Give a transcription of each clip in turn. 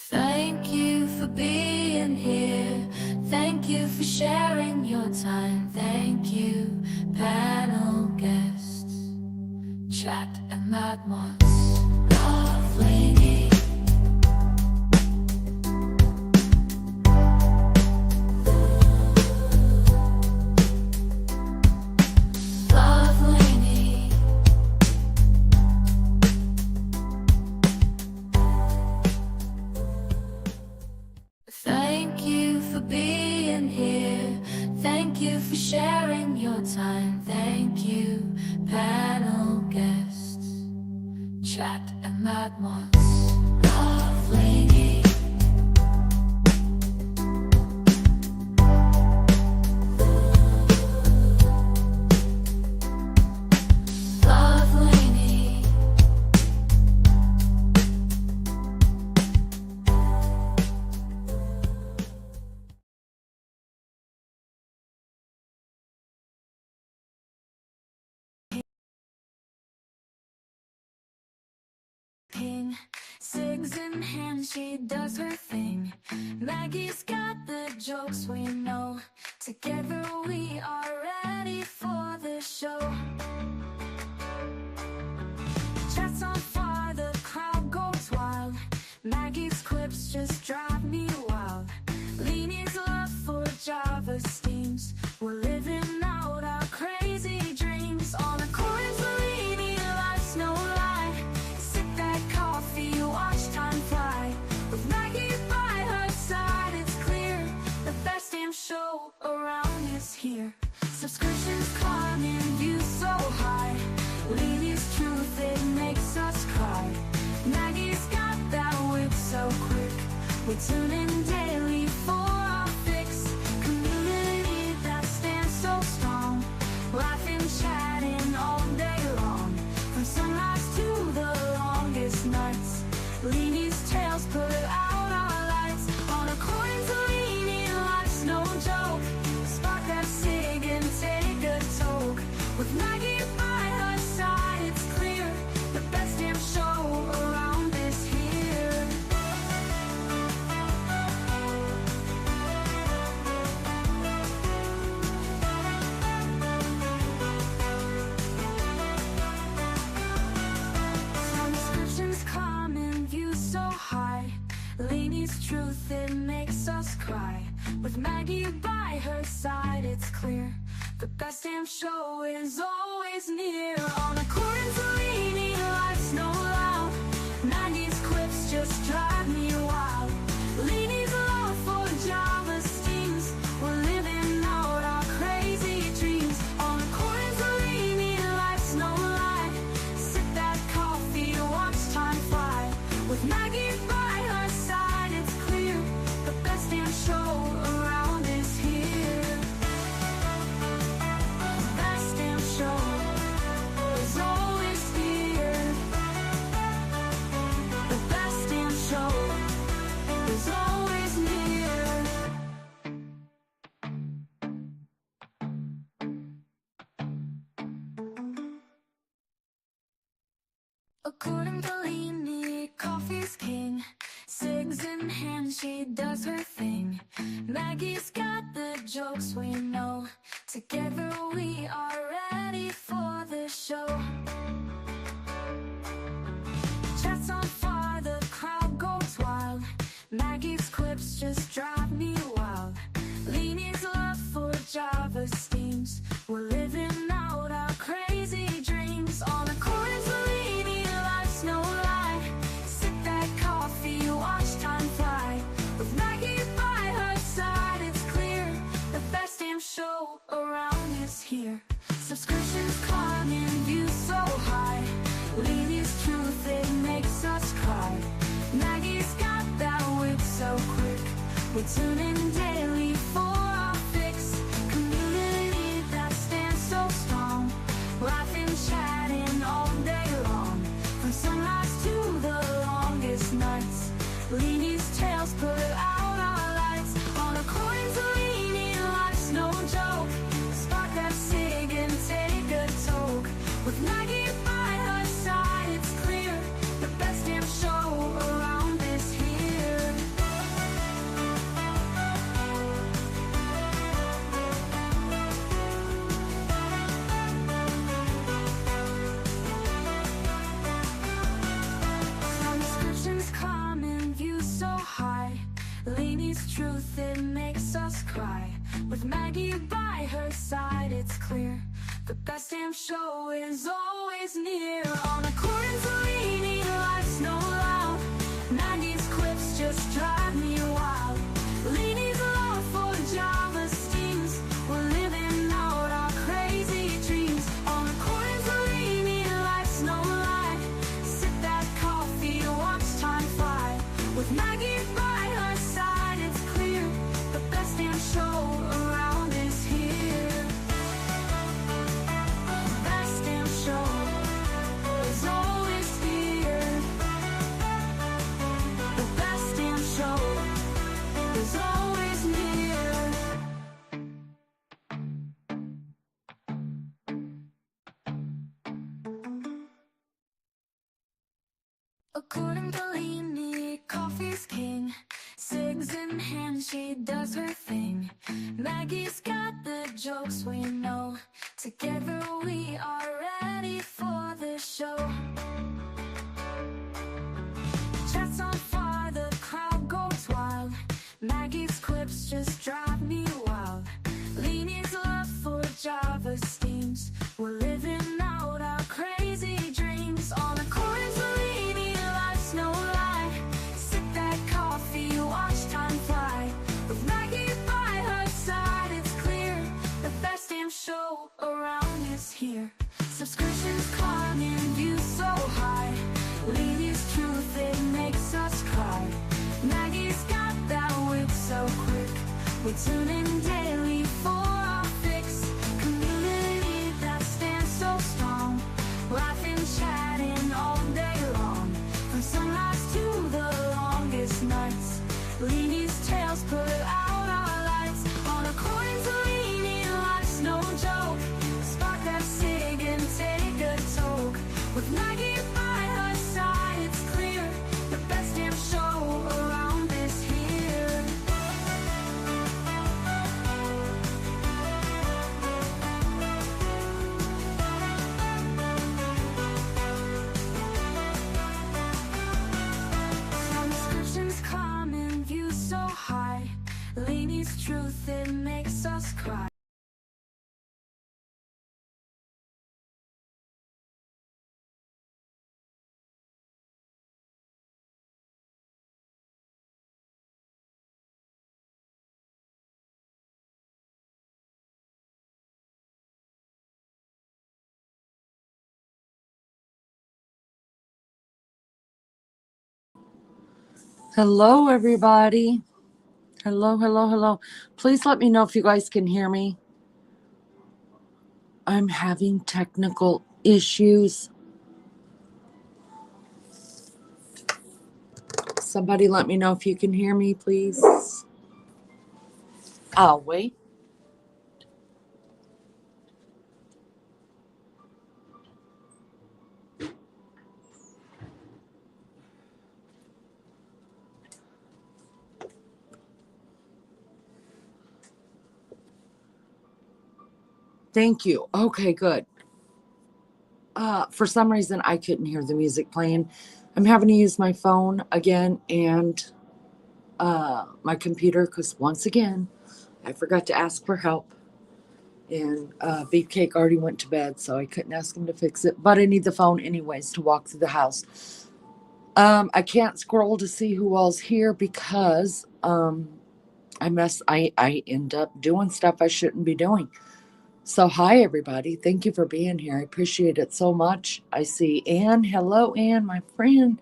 Thank you for being here. Thank you for sharing your time. Thank you, panel guests. Chat and mad ones. Love, Lene. Love, Lene. Thank you for being here. Thank you for sharing your time. Thank you, panel guests. Chat and mad ones. Love, Lene. Love, Lene. King, cigs in hand, she does her thing. Maggie's got the jokes we know. Together we are ready for the show. Chats on fire, the crowd goes wild. Maggie's quips just drive me wild. Lene's love for Java steams. We're living out our crazy dreams. On a chorus, Lene, life's no lie. Sip that coffee, watch time fly. With Maggie by her side, it's clear the best damn show around is here. Subscriptions climbing, views so high. Lene's truth, it makes us cry. Maggie's got that wit so quick. We tune in daily for our fix. Community that stands so strong. Laughing, chatting all day long. From sunrise to the longest nights. Lene's tales put out our lights. On a coins, Lene, life's no joke. Spark that cig and take a toke. With Maggie by her side, it's clear the best damn show around is here. Subscriptions climbing, views so high. Lene's truth, it makes us cry. With Maggie by her side, it's clear the best damn show is always near. On a chorus, Lene, life's no loud. Maggie's quips just drive me wild. Lene's love for Java steams. We're living out our crazy dreams. On a chorus, Lene, life's no lie. Sip that coffee, watch time fly. With Maggie by her side, it's clear the best damn show around is here. The best damn show is always here. The best damn show is always near. According to Lene, coffee's king. Cigs in hand, she does her thing. Maggie's got the jokes we know. Together we are ready for the show. Chats on fire, the crowd goes wild. Maggie's quips just drive me wild. Lene's love for Java steams. We're living out our crazy dreams. On a chorus, Lene, life's no lie. Sip that coffee, watch time fly. With Maggie by her side, it's clear the best damn show around is here. Subscriptions climbing, views so high. Lene's truth, it makes us cry. Maggie's got that wit so quick. We tune in daily for our fix. Community that stands so strong. Laughing, chatting all day long. From sunrise to the longest nights. Lene's tales put out our lights. On a coins, Lene, life's no joke. Spark that cig and take a toke. With Maggie by her side, it's clear the best damn show around is here. Lene's truth, it makes us cry. With Maggie by her side, it's clear the best damn show is always near. On accordance to Lene, life's no loud. Maggie's quips just drive me wild. Lene's love for Java steams. We're living out our crazy dreams. On accordance to Lene, life's no lie. Sip that coffee, watch time fly. With Maggie by her side, it's clear the best damn show around is here. The best damn show is always here. The best damn show is always near. According to Lene, coffee's king. Cigs in hand, she does her thing. Maggie's got the jokes we know. Together we are ready for the show. Chats on fire, the crowd goes wild. Maggie's quips just drive me wild. Lene's love for Java steams. We're living out our crazy dreams. On accordance to Lene, life's no lie. Sip that coffee, watch time fly. With Maggie by her side, it's clear the best damn show around is here. Subscriptions climbing, views so high. Lene's truth, it makes us cry. Maggie's got that wit so quick. We tune in daily for our fix. Community that stands so strong. Laughing, chatting all day long. From sunrise to the longest nights. Lene's tales put out our lights. On according to Lene, life's no joke. Spark that cig and take a toke. With Maggie by her side, it's clear the best damn show around is here. Subscriptions climbing, views so high. Lene's truth, it makes us cry. Hello, everybody. Hello, hello, hello. Please let me know if you guys can hear me. I'm having technical issues. Somebody let me know if you can hear me, please. I'll wait. Thank you. Okay, good. For some reason, I couldn't hear the music playing. I'm having to use my phone again and my computer because once again, I forgot to ask for help. And Beefcake already went to bed, so I couldn't ask him to fix it. But I need the phone anyways to walk through the house. I can't scroll to see who all's here because I end up doing stuff I shouldn't be doing. So hi everybody. Thank you for being here. I appreciate it so much. I see Ann. Hello, Ann, my friend.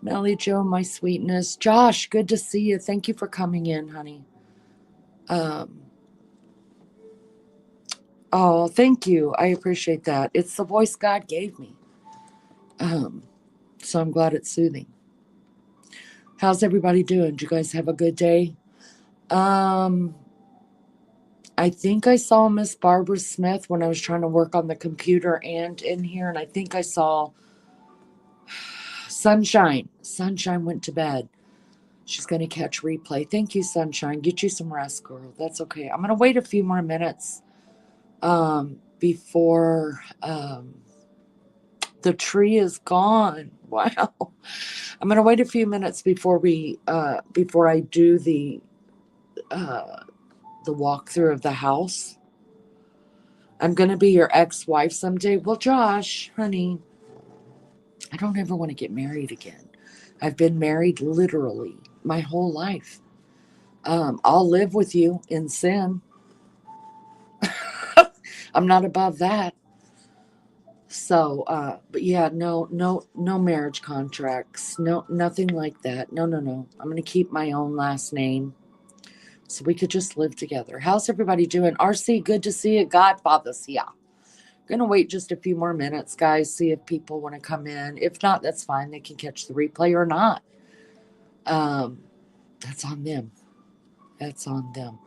Melly Joe, my sweetness. Josh, good to see you. Thank you for coming in, honey. Oh, thank you. I appreciate that. It's the voice God gave me. So I'm glad it's soothing. How's everybody doing? Did you guys have a good day? I think I saw Miss Barbara Smith when I was trying to work on the computer and in here, and I think I saw Sunshine. Sunshine went to bed. She's going to catch replay. Thank you, Sunshine. Get you some rest, girl. That's okay. I'm going to wait a few more minutes before the tree is gone. Wow. I'm going to wait a few minutes before I do the the walkthrough of the house. I'm going to be your ex-wife someday. Well, Josh, honey, I don't ever want to get married again. I've been married literally my whole life. I'll live with you in sin. I'm not above that. So, but yeah, no marriage contracts. No, nothing like that. No. I'm going to keep my own last name so we could just live together. How's everybody doing? RC, good to see you. Godfather's here. Gonna wait just a few more minutes, guys, see if people want to come in. If not, that's fine. They can catch the replay or not. That's on them. That's on them.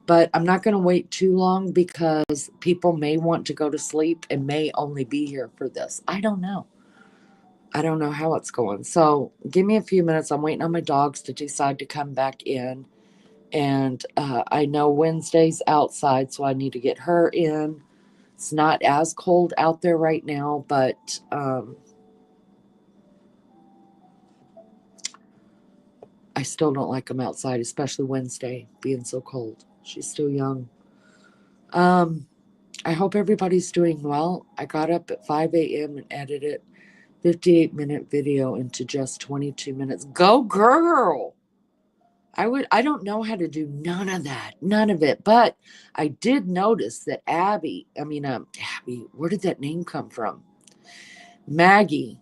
But I'm not going to wait too long because people may want to go to sleep and may only be here for this. I don't know. I don't know how it's going. So give me a few minutes. I'm waiting on my dogs to decide to come back in. And I know Wednesday's outside, so I need to get her in. It's not as cold out there right now, but I still don't like them outside, especially Wednesday being so cold. She's still young. I hope everybody's doing well. I got up at 5 a.m. and edited 58-minute video into just 22 minutes. Go girl! I don't know how to do none of that. None of it. But I did notice that Abby, where did that name come from? Maggie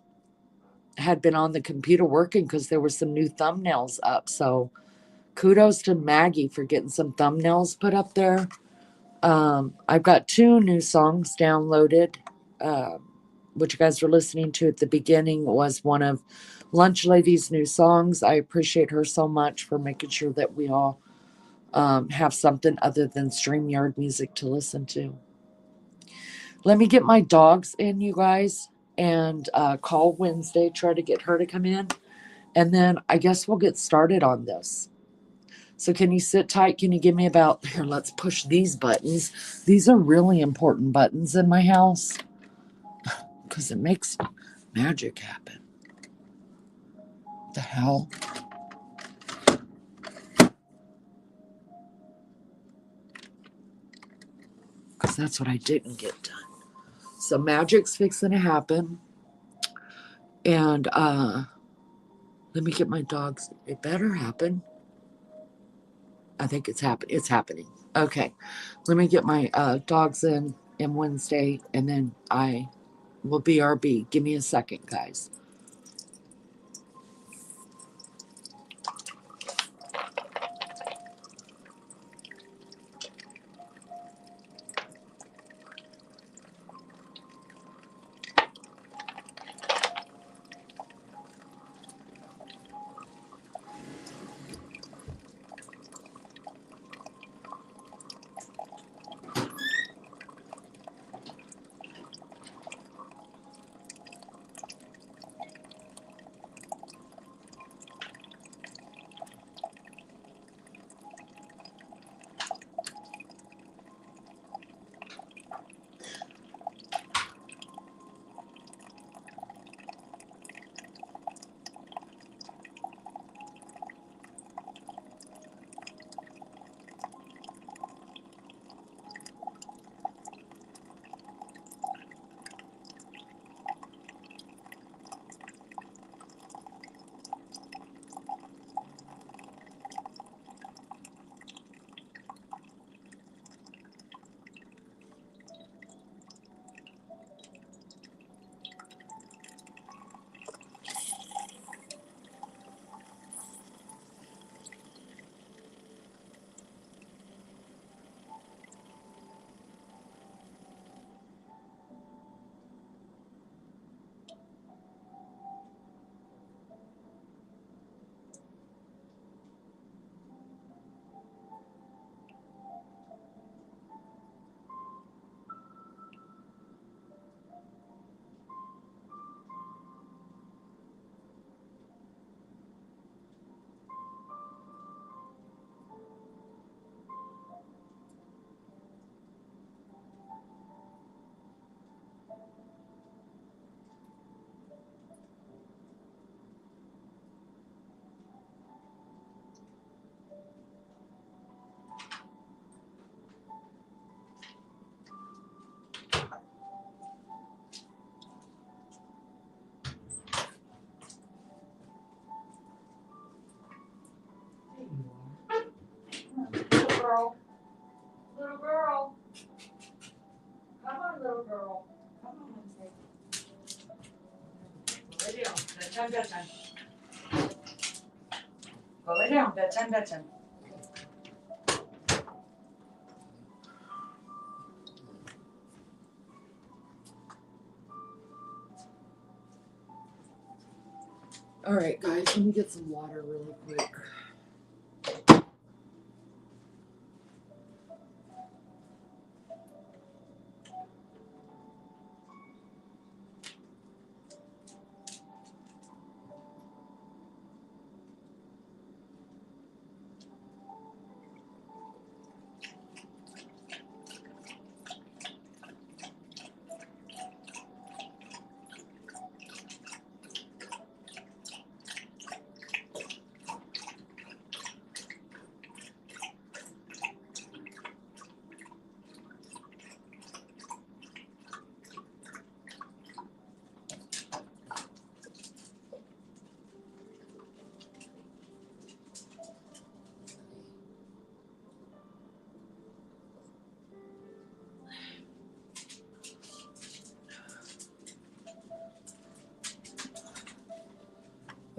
had been on the computer working because there were some new thumbnails up. So kudos to Maggie for getting some thumbnails put up there. I've got 2 new songs downloaded, which you guys were listening to at the beginning was one of Lunch Lady's new songs. I appreciate her so much for making sure that we all have something other than StreamYard music to listen to. Let me get my dogs in, you guys, and call Wednesday, try to get her to come in, and then I guess we'll get started on this. So can you sit tight? Can you give me about, here, let's push these buttons. These are really important buttons in my house because it makes magic happen. What the hell? Because that's what I didn't get done. So magic's fixing to happen. And let me get my dogs. It better happen. I think it's happening. Okay. Let me get my dogs in Wednesday, and then I will BRB. Give me a second, guys. girl. Little girl. Come on, little girl. Come on, Wednesday. Go lay down. Bedtime, bedtime. Go lay down. Bedtime, bedtime. All right, guys, let me get some water really quick.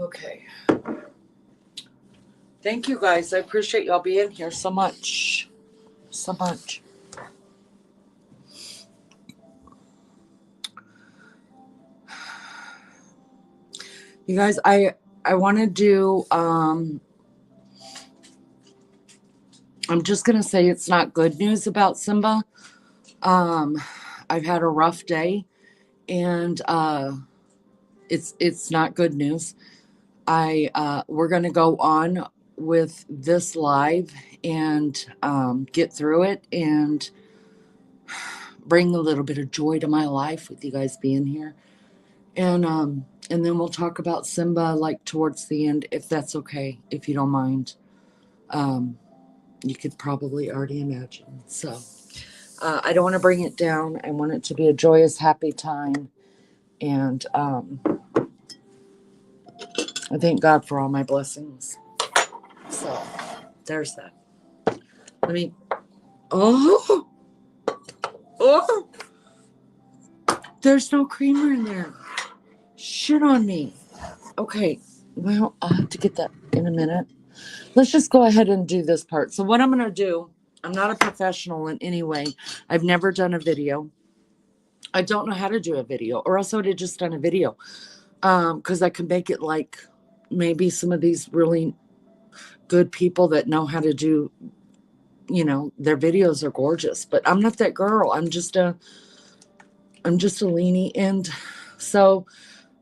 Okay. Thank you, guys. I appreciate y'all being here so much. So much. You guys, I want to do, I'm just going to say it's not good news about Simba. I've had a rough day, and it's not good news. We're going to go on with this live and get through it and bring a little bit of joy to my life with you guys being here. And then we'll talk about Simba like towards the end, if that's okay, if you don't mind. You could probably already imagine. So I don't want to bring it down. I want it to be a joyous, happy time. And I thank God for all my blessings. So there's that. Let me. Oh, there's no creamer in there. Shit on me. Okay, well, I'll have to get that in a minute. Let's just go ahead and do this part. So what I'm going to do, I'm not a professional in any way. I've never done a video. I don't know how to do a video, or else I would have just done a video. Because I can make it like maybe some of these really good people that know how to do, their videos are gorgeous. But I'm not that girl. I'm just a Lene. And so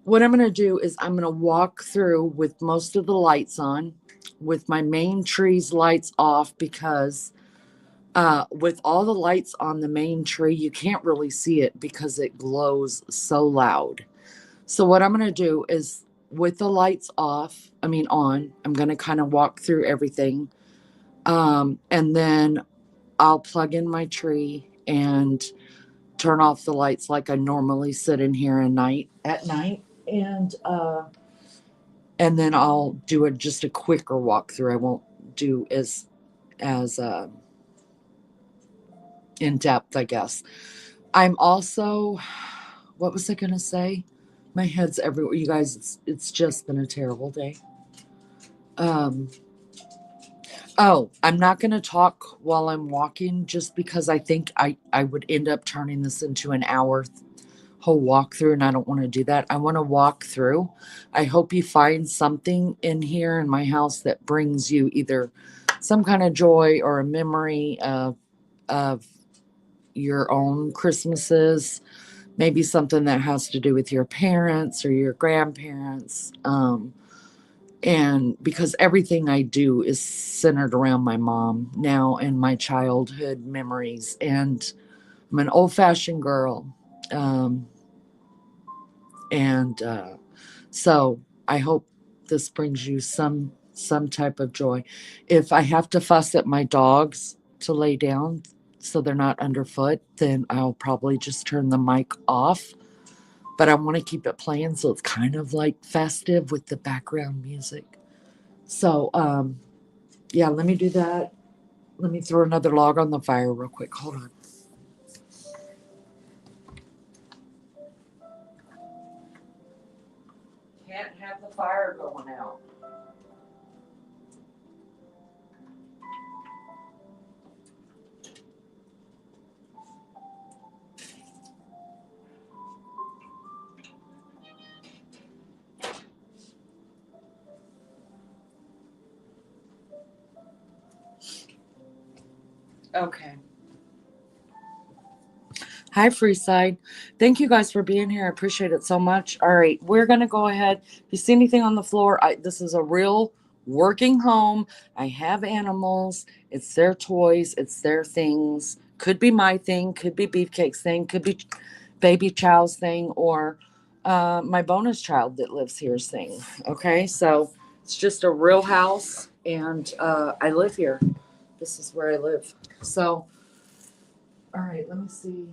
what I'm going to do is I'm going to walk through with most of the lights on, with my main tree's lights off, because with all the lights on the main tree, you can't really see it because it glows so loud. So what I'm going to do is, with the lights on, I'm going to kind of walk through everything. And then I'll plug in my tree and turn off the lights like I normally sit in here at night. And then I'll do just a quicker walkthrough. I won't do as in depth, I guess. I'm also, what was I going to say? My head's everywhere. You guys, it's just been a terrible day. I'm not going to talk while I'm walking, just because I think I would end up turning this into an hour whole walkthrough, and I don't want to do that. I want to walk through. I hope you find something in here in my house that brings you either some kind of joy or a memory of your own Christmases, maybe something that has to do with your parents or your grandparents. And because everything I do is centered around my mom now and my childhood memories. And I'm an old-fashioned girl. So I hope this brings you some type of joy. If I have to fuss at my dogs to lay down so they're not underfoot, then I'll probably just turn the mic off. But I want to keep it playing, so it's kind of like festive with the background music. So, yeah, let me do that. Let me throw another log on the fire real quick. Hold on. Can't have the fire going out. Okay. Hi, Freeside. Thank you guys for being here. I appreciate it so much. All right, we're gonna go ahead. If you see anything on the floor, this is a real working home. I have animals. It's their toys. It's their things. Could be my thing. Could be Beefcake's thing. Could be Baby Chow's thing, or my bonus child that lives here's thing. Okay, so it's just a real house, and I live here. This is where I live. So, all right, let me see.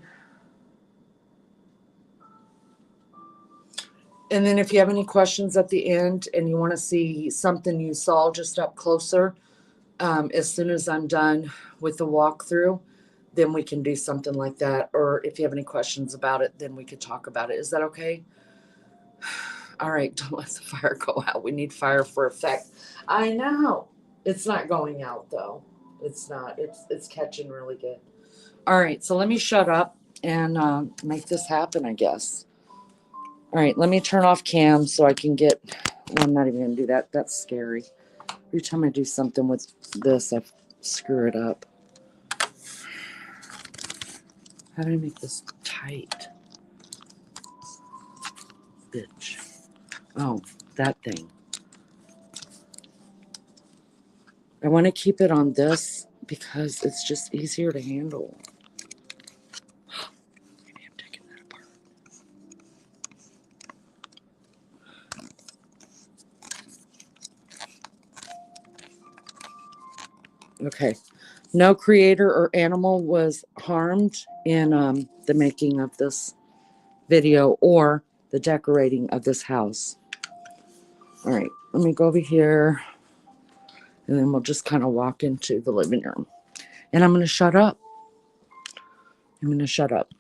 And then if you have any questions at the end and you want to see something you saw just up closer, as soon as I'm done with the walkthrough, then we can do something like that. Or if you have any questions about it, then we could talk about it. Is that okay? All right, don't let the fire go out. We need fire for effect. I know. It's not going out though. It's not. It's catching really good. All right, so let me shut up and make this happen, I guess. All right, let me turn off cam so I can get. Well, I'm not even gonna do that. That's scary. Every time I do something with this, I screw it up. How do I make this tight? Bitch. Oh, that thing. I want to keep it on this because it's just easier to handle. Maybe I'm taking that apart. Okay. No creator or animal was harmed in the making of this video or the decorating of this house. All right, let me go over here and then we'll just kind of walk into the living room. And I'm going to shut up. I'm going to shut up.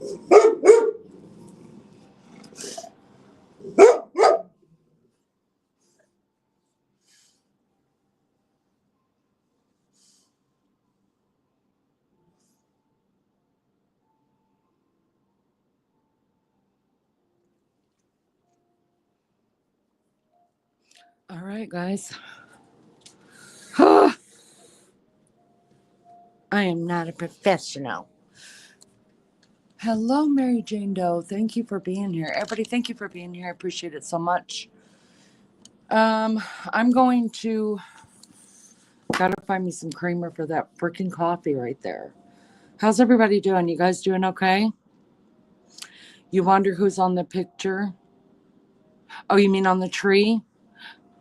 All right, guys. I am not a professional. Hello, Mary Jane Doe. Thank you for being here. Everybody, thank you for being here. I appreciate it so much. I'm going to gotta find me some creamer for that freaking coffee right there. How's everybody doing? You guys doing okay? You wonder who's on the picture? Oh, you mean on the tree?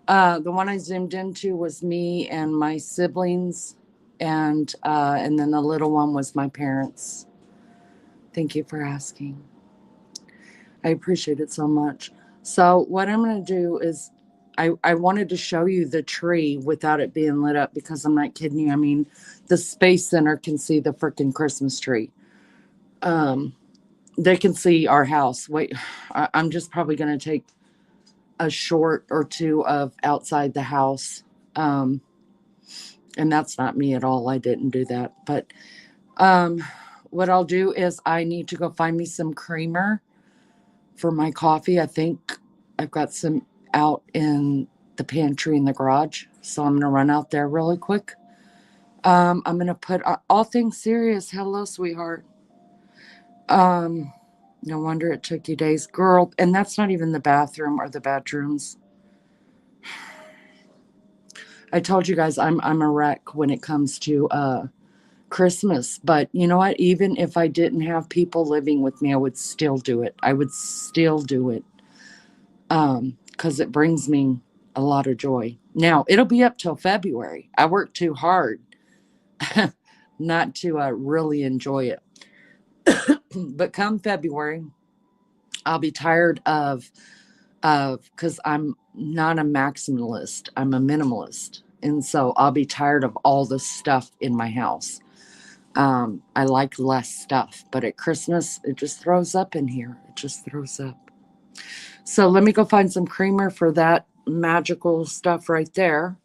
The one I zoomed into was me and my siblings, and then the little one was my parents. Thank you for asking. I appreciate it so much. So what I'm going to do is I wanted to show you the tree without it being lit up because I'm not kidding you. I mean, the Space Center can see the freaking Christmas tree. They can see our house. Wait, I'm just probably going to take a short or two of outside the house. And that's not me at all. I didn't do that. But what I'll do is I need to go find me some creamer for my coffee. I think I've got some out in the pantry in the garage. So I'm going to run out there really quick. I'm going to put all things serious. Hello, sweetheart. No wonder it took you days. Girl, and that's not even the bathroom or the bedrooms. I told you guys I'm a wreck when it comes to Christmas. But you know what? Even if I didn't have people living with me, I would still do it. I would still do it. Because it brings me a lot of joy. Now, it'll be up till February. I work too hard not to really enjoy it. But come February, I'll be tired of because I'm not a maximalist. I'm a minimalist. And so I'll be tired of all the stuff in my house. I like less stuff. But at Christmas, it just throws up in here. It just throws up. So let me go find some creamer for that magical stuff right there.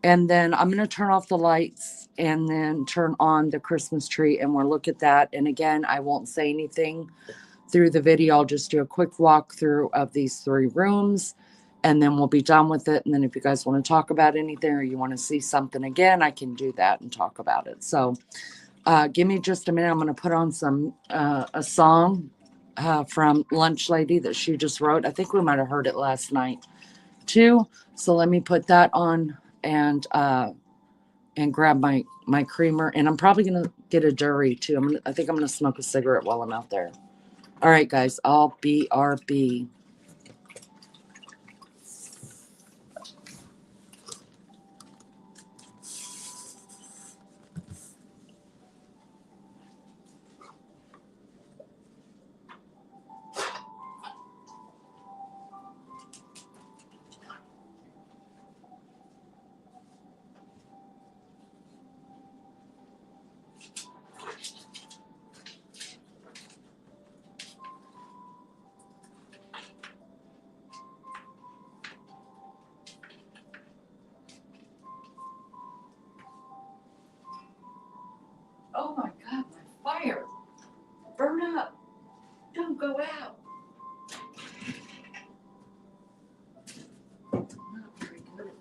And then I'm going to turn off the lights and then turn on the Christmas tree and we'll look at that. And again, I won't say anything through the video. I'll just do a quick walkthrough of these 3 rooms and then we'll be done with it. And then if you guys want to talk about anything or you want to see something again, I can do that and talk about it. So give me just a minute. I'm going to put on some a song from Lunch Lady that she just wrote. I think we might have heard it last night too. So let me put that on and grab my creamer. And I'm probably gonna get a durry too. I think I'm gonna smoke a cigarette while I'm out there. All right, guys. I'll BRB. Oh my God, my fire. Burn up. Don't go out. I'm not very good at that.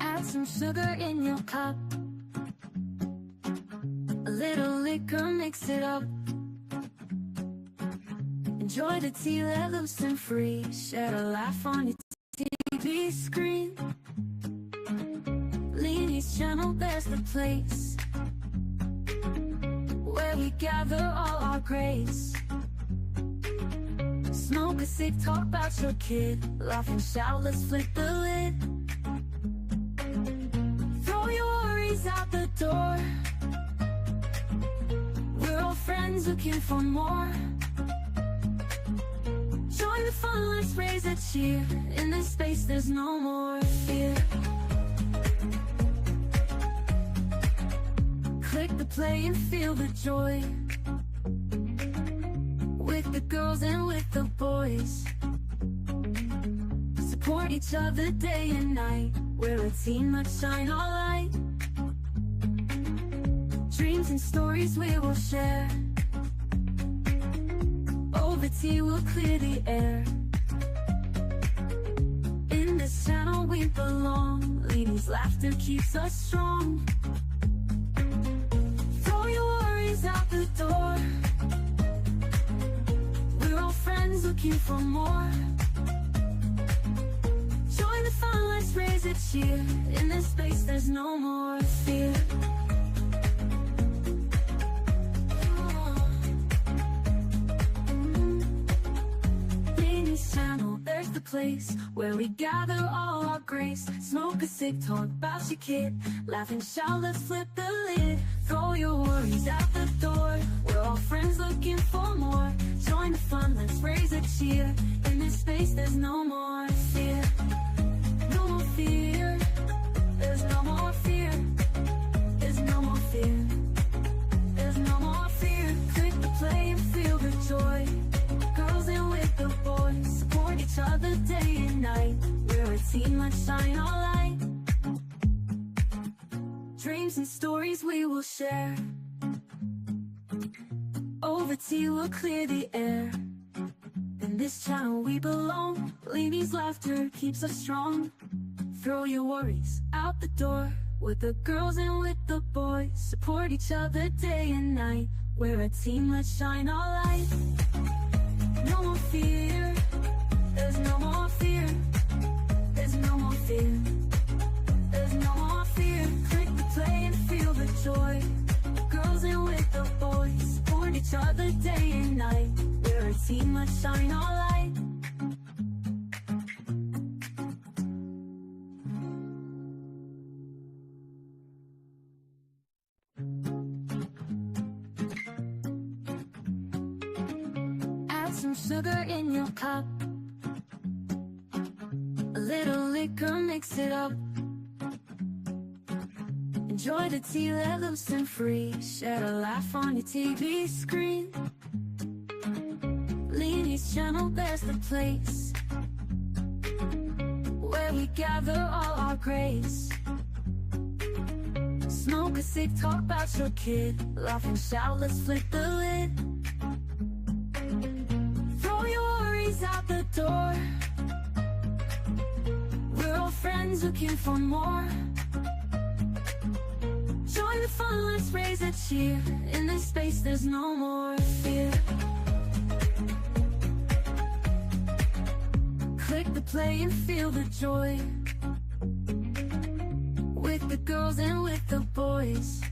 Add some sugar in your cup. A little liquor, mix it up. Enjoy the tea, let loose and free. Share a laugh on your TV screen. Lene's channel, there's the place where we gather all our grace. Smoke a cig, talk about your kid. Laugh and shout, let's flip the lid. friends looking for more. Join the fun, let's raise a cheer. In this space there's no more fear. Click the play and feel the joy, with the girls and with the boys. Support each other day and night. We're a team, let's shine our light. Dreams and stories we will share. Over tea we'll clear the air. In this channel we belong. Lene's laughter keeps us strong. Throw your worries out the door. We're all friends looking for more. Join the fun, let's raise a cheer. In this space there's no more fear. Lene's channel, there's the place where we gather all our grace. Smoke a cig, talk about your kid. Laugh and shout, let's flip the lid. Throw your worries out the door. We're all friends looking for more. Join the fun, let's raise a cheer. In this space there's no more fear. No more fear. There's no more fear. There's no more fear. There's no more fear. Click the play and feel the joy. Girls in with the boys. Support each other day and night. We're a team, let's shine our light. Dreams and stories we will share. Over tea we'll clear the air. In this channel we belong. Lene's laughter keeps us strong. Throw your worries out the door. With the girls and with the boys. Support each other day and night. We're a team, let's shine our light. No more fear. There's no more fear. There's no more fear. There's no more fear. Click the play and feel the joy. Girls in with the boys. Support each other day and night. We're a team, let's shine our light. Add some sugar in your cup. A little liquor, mix it up. Enjoy the tea, let loose and free. Share a laugh on your TV screen. Lene's channel, there's the place where we gather all our grace. Smoke a cig, talk about your kid. Laugh and shout, let's flip the lid. Throw your worries out the door. We're all friends looking for more. Join the fun, let's raise a cheer. In this space there's no more fear. Click the play and feel the joy. With the girls and with the boys.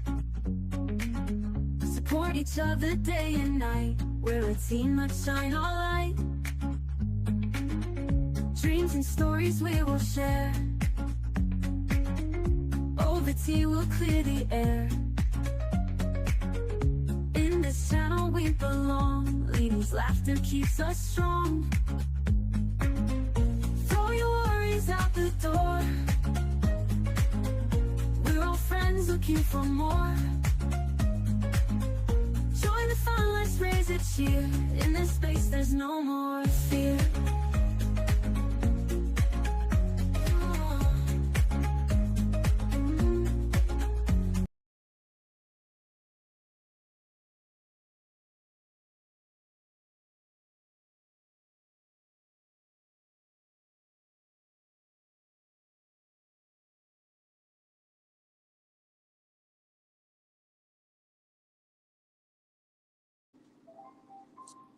Support each other day and night. We're a team, let's shine our light. Dreams and stories we will share. Over tea we'll clear the air. In this channel we belong. Lene's laughter keeps us strong. Throw your worries out the door. We're all friends looking for more. Join the fun, let's raise a cheer. In this space there's no more fear.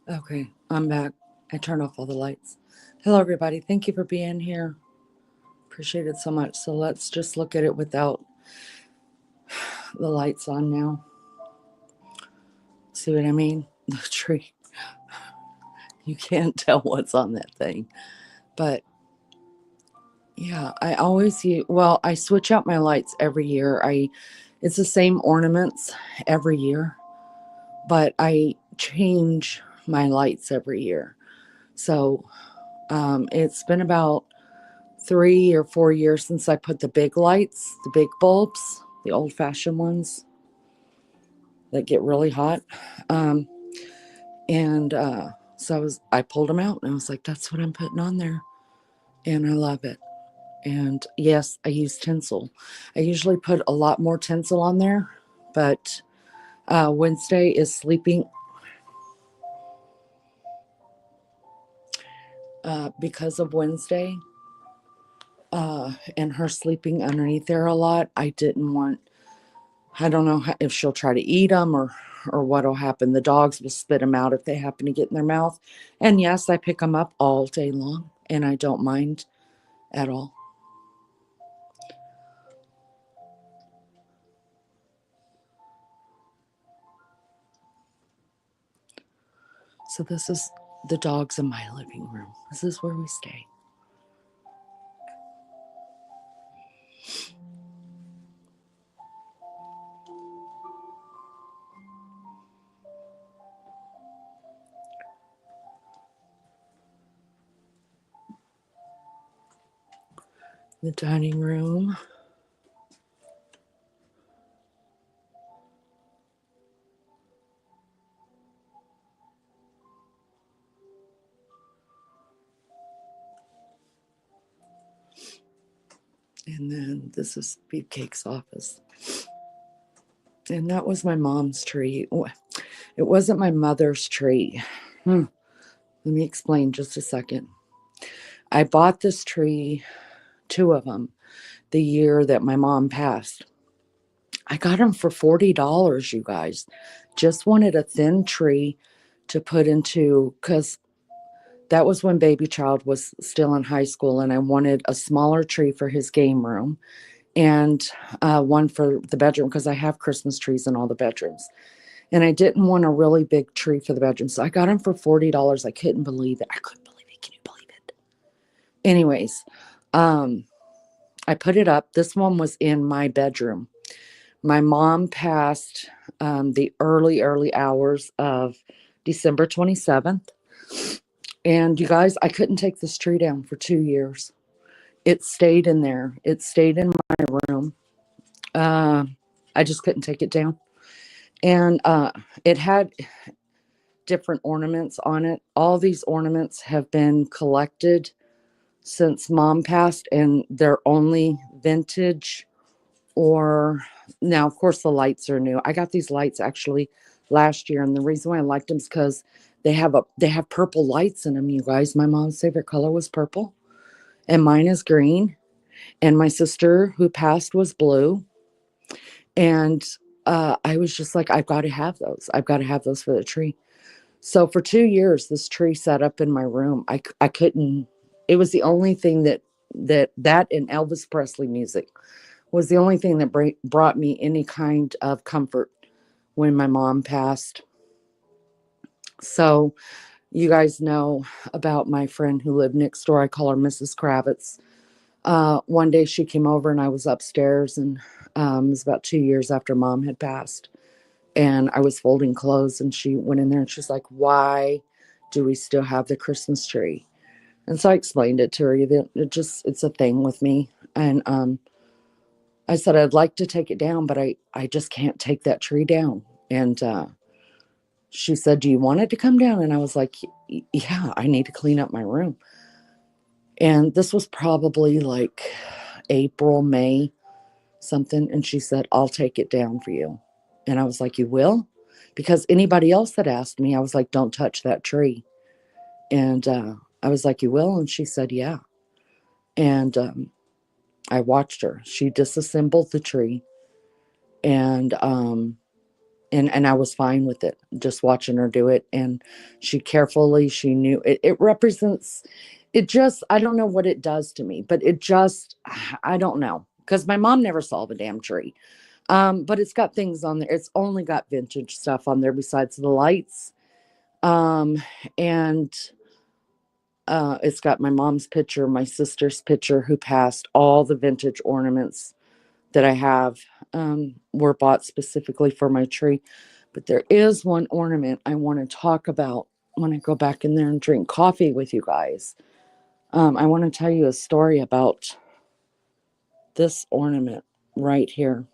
Okay, I'm back. I turned off all the lights. Hello, everybody. Thank you for being here. Appreciate it so much. So let's just look at it without the lights on now. See what I mean? The tree. You can't tell what's on that thing. But yeah, I always use, well, I switch out my lights every year. It's the same ornaments every year. but I change my lights every year. So it's been about 3 or 4 years since I put the big lights, the big bulbs, the old fashioned ones that get really hot. Um, and so I pulled them out and I was like, that's what I'm putting on there. And I love it. And yes, I use tinsel. I usually put a lot more tinsel on there, but Wednesday is sleeping because of Wednesday and her sleeping underneath there a lot. I didn't want, I don't know if she'll try to eat them or what'll happen. The dogs will spit them out if they happen to get in their mouth. And yes, I pick them up all day long and I don't mind at all. So this is the dogs in my living room. This is where we stay. The dining room. And then this is Beefcake's office. And that was my mom's tree. It wasn't my mother's tree. Let me explain just a second. I bought this tree, two of them, the year that my mom passed. I got them for $40, you guys. Just wanted a thin tree to put into, because that was when baby child was still in high school, and I wanted a smaller tree for his game room and one for the bedroom because I have Christmas trees in all the bedrooms. And I didn't want a really big tree for the bedroom. So I got them for $40. I couldn't believe it. I couldn't believe it. Can you believe it? Anyways, I put it up. This one was in my bedroom. My mom passed the early hours of December 27th. And you guys, I couldn't take this tree down for 2 years. It stayed in there. It stayed in my room. I just couldn't take it down. And it had different ornaments on it. All these ornaments have been collected since mom passed, and they're only vintage or now, of course, the lights are new. I got these lights actually last year, and the reason why I liked them is because they have purple lights in them, you guys. My mom's favorite color was purple, and mine is green. And my sister who passed was blue. And I was just like, I've got to have those. I've got to have those for the tree. So for 2 years, this tree sat up in my room. I couldn't. It was the only thing that and Elvis Presley music was the only thing that brought me any kind of comfort when my mom passed. So you guys know about my friend who lived next door. I call her Mrs. Kravitz. One day she came over and I was upstairs, and it was about 2 years after mom had passed. And I was folding clothes, and she went in there and she's like, why do we still have the Christmas tree? And so I explained it to her. It's a thing with me. And I said, I'd like to take it down, but I just can't take that tree down. And she said, do you want it to come down? And I was like, yeah, I need to clean up my room. And this was probably like April, May, something. And she said, I'll take it down for you. And I was like, you will? Because anybody else that asked me, I was like, don't touch that tree. And I was like, you will? And she said, yeah. And I watched her. She disassembled the tree. And I was fine with it, just watching her do it. And she knew it represents, I don't know what it does to me, but I don't know. Because my mom never saw the damn tree. But it's got things on there. It's only got vintage stuff on there besides the lights. And it's got my mom's picture, my sister's picture who passed. All the vintage ornaments that I have were bought specifically for my tree. But there is one ornament I want to talk about when I go back in there and drink coffee with you guys. I want to tell you a story about this ornament right here.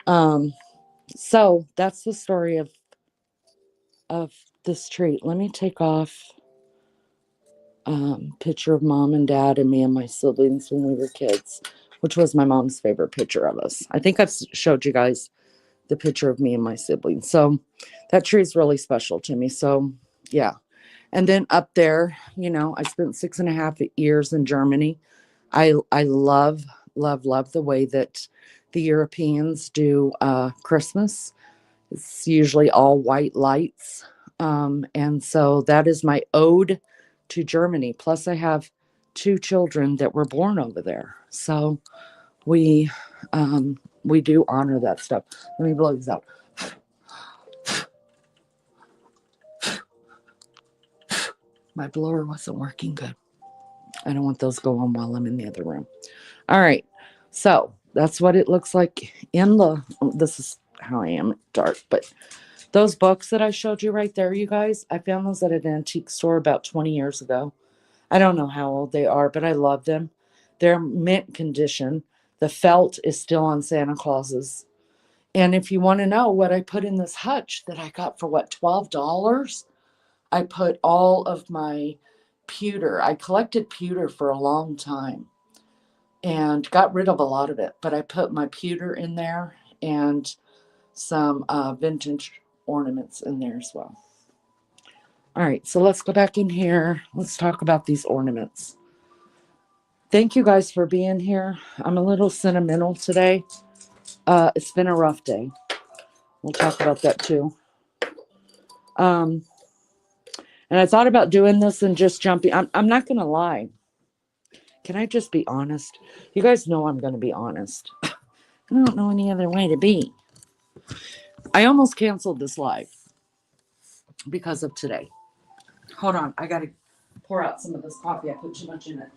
So that's the story of this tree. Let me take off picture of mom and dad and me and my siblings when we were kids, which was my mom's favorite picture of us. I think I've showed you guys the picture of me and my siblings. So that tree is really special to me. So yeah. And then up there, I spent 6.5 years in Germany. I love the way that the Europeans do Christmas. It's usually all white lights. And so that is my ode to Germany. Plus, I have 2 children that were born over there. So we do honor that stuff. Let me blow these out. My blower wasn't working good. I don't want those to go on while I'm in the other room. All right. So that's what it looks like this is how I am dark, but those books that I showed you right there, you guys, I found those at an antique store about 20 years ago. I don't know how old they are, but I love them. They're mint condition. The felt is still on Santa Claus's. And if you want to know what I put in this hutch that I got for $12, I put all of my pewter. I collected pewter for a long time and got rid of a lot of it, but I put my pewter in there and some vintage ornaments in there as well. All right, so let's go back in here. Let's talk about these ornaments. Thank you guys for being here. I'm a little sentimental today. It's been a rough day. We'll talk about that too. And I thought about doing this and just jumping. I'm not going to lie. Can I just be honest? You guys know I'm going to be honest. I don't know any other way to be. I almost canceled this live because of today. Hold on. I got to pour out some of this coffee. I put too much in it.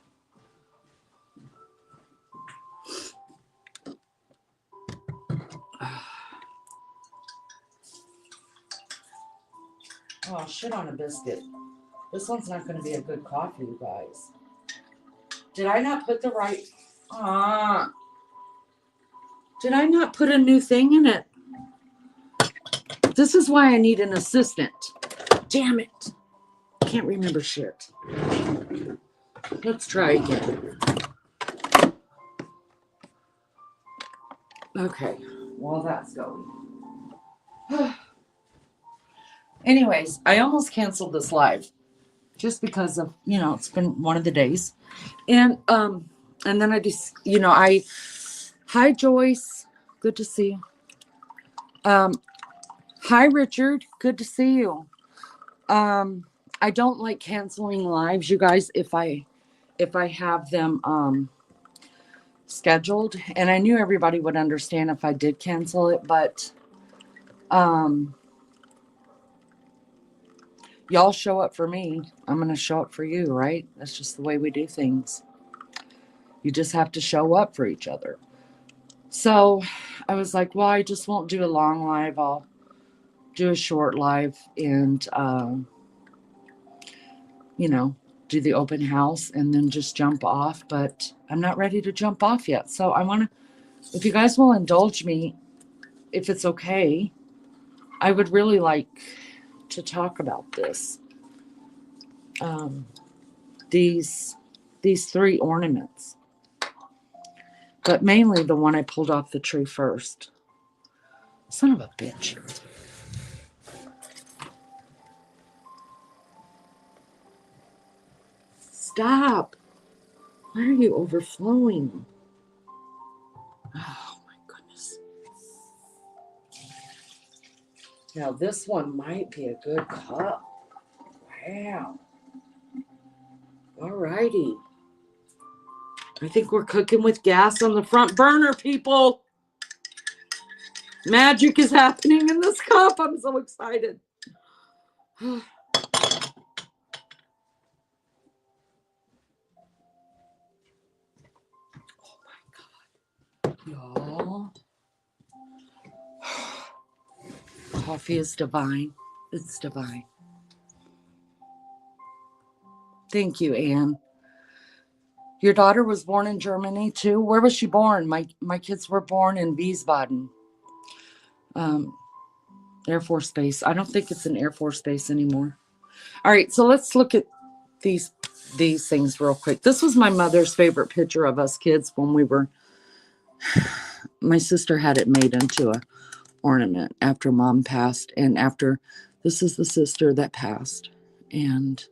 Oh, shit on a biscuit. This one's not going to be a good coffee, you guys. Did I not put the right... Did I not put a new thing in it? This is why I need an assistant. Damn it. Can't remember shit. Let's try again. Okay. While that's going. Anyways, I almost canceled this live just because of, it's been one of the days. And then I just, hi Joyce, good to see you. Hi Richard, good to see you. I don't like canceling lives, you guys, if I have them scheduled, and I knew everybody would understand if I did cancel it, but y'all show up for me, I'm going to show up for you, right? That's just the way we do things. You just have to show up for each other. So I was like, well, I just won't do a long live. I'll do a short live and, do the open house and then just jump off. But I'm not ready to jump off yet. So I want to, if you guys will indulge me, if it's okay, I would really like to talk about this. These 3 ornaments, but mainly the one I pulled off the tree first. Son of a bitch. Stop. Why are you overflowing? Oh my goodness. Now this one might be a good cup. Wow. Alrighty. I think we're cooking with gas on the front burner, people. Magic is happening in this cup. I'm so excited. Oh my God. Y'all. coffee is divine. It's divine. Thank you, Anne. Your daughter was born in Germany too. Where was she born? My kids were born in Wiesbaden, um, Air Force Base. I don't think it's an Air Force Base anymore. All right, so let's look at these things real quick. This was my mother's favorite picture of us kids when we were. My sister had it made into a ornament after mom passed, and after this is the sister that passed, and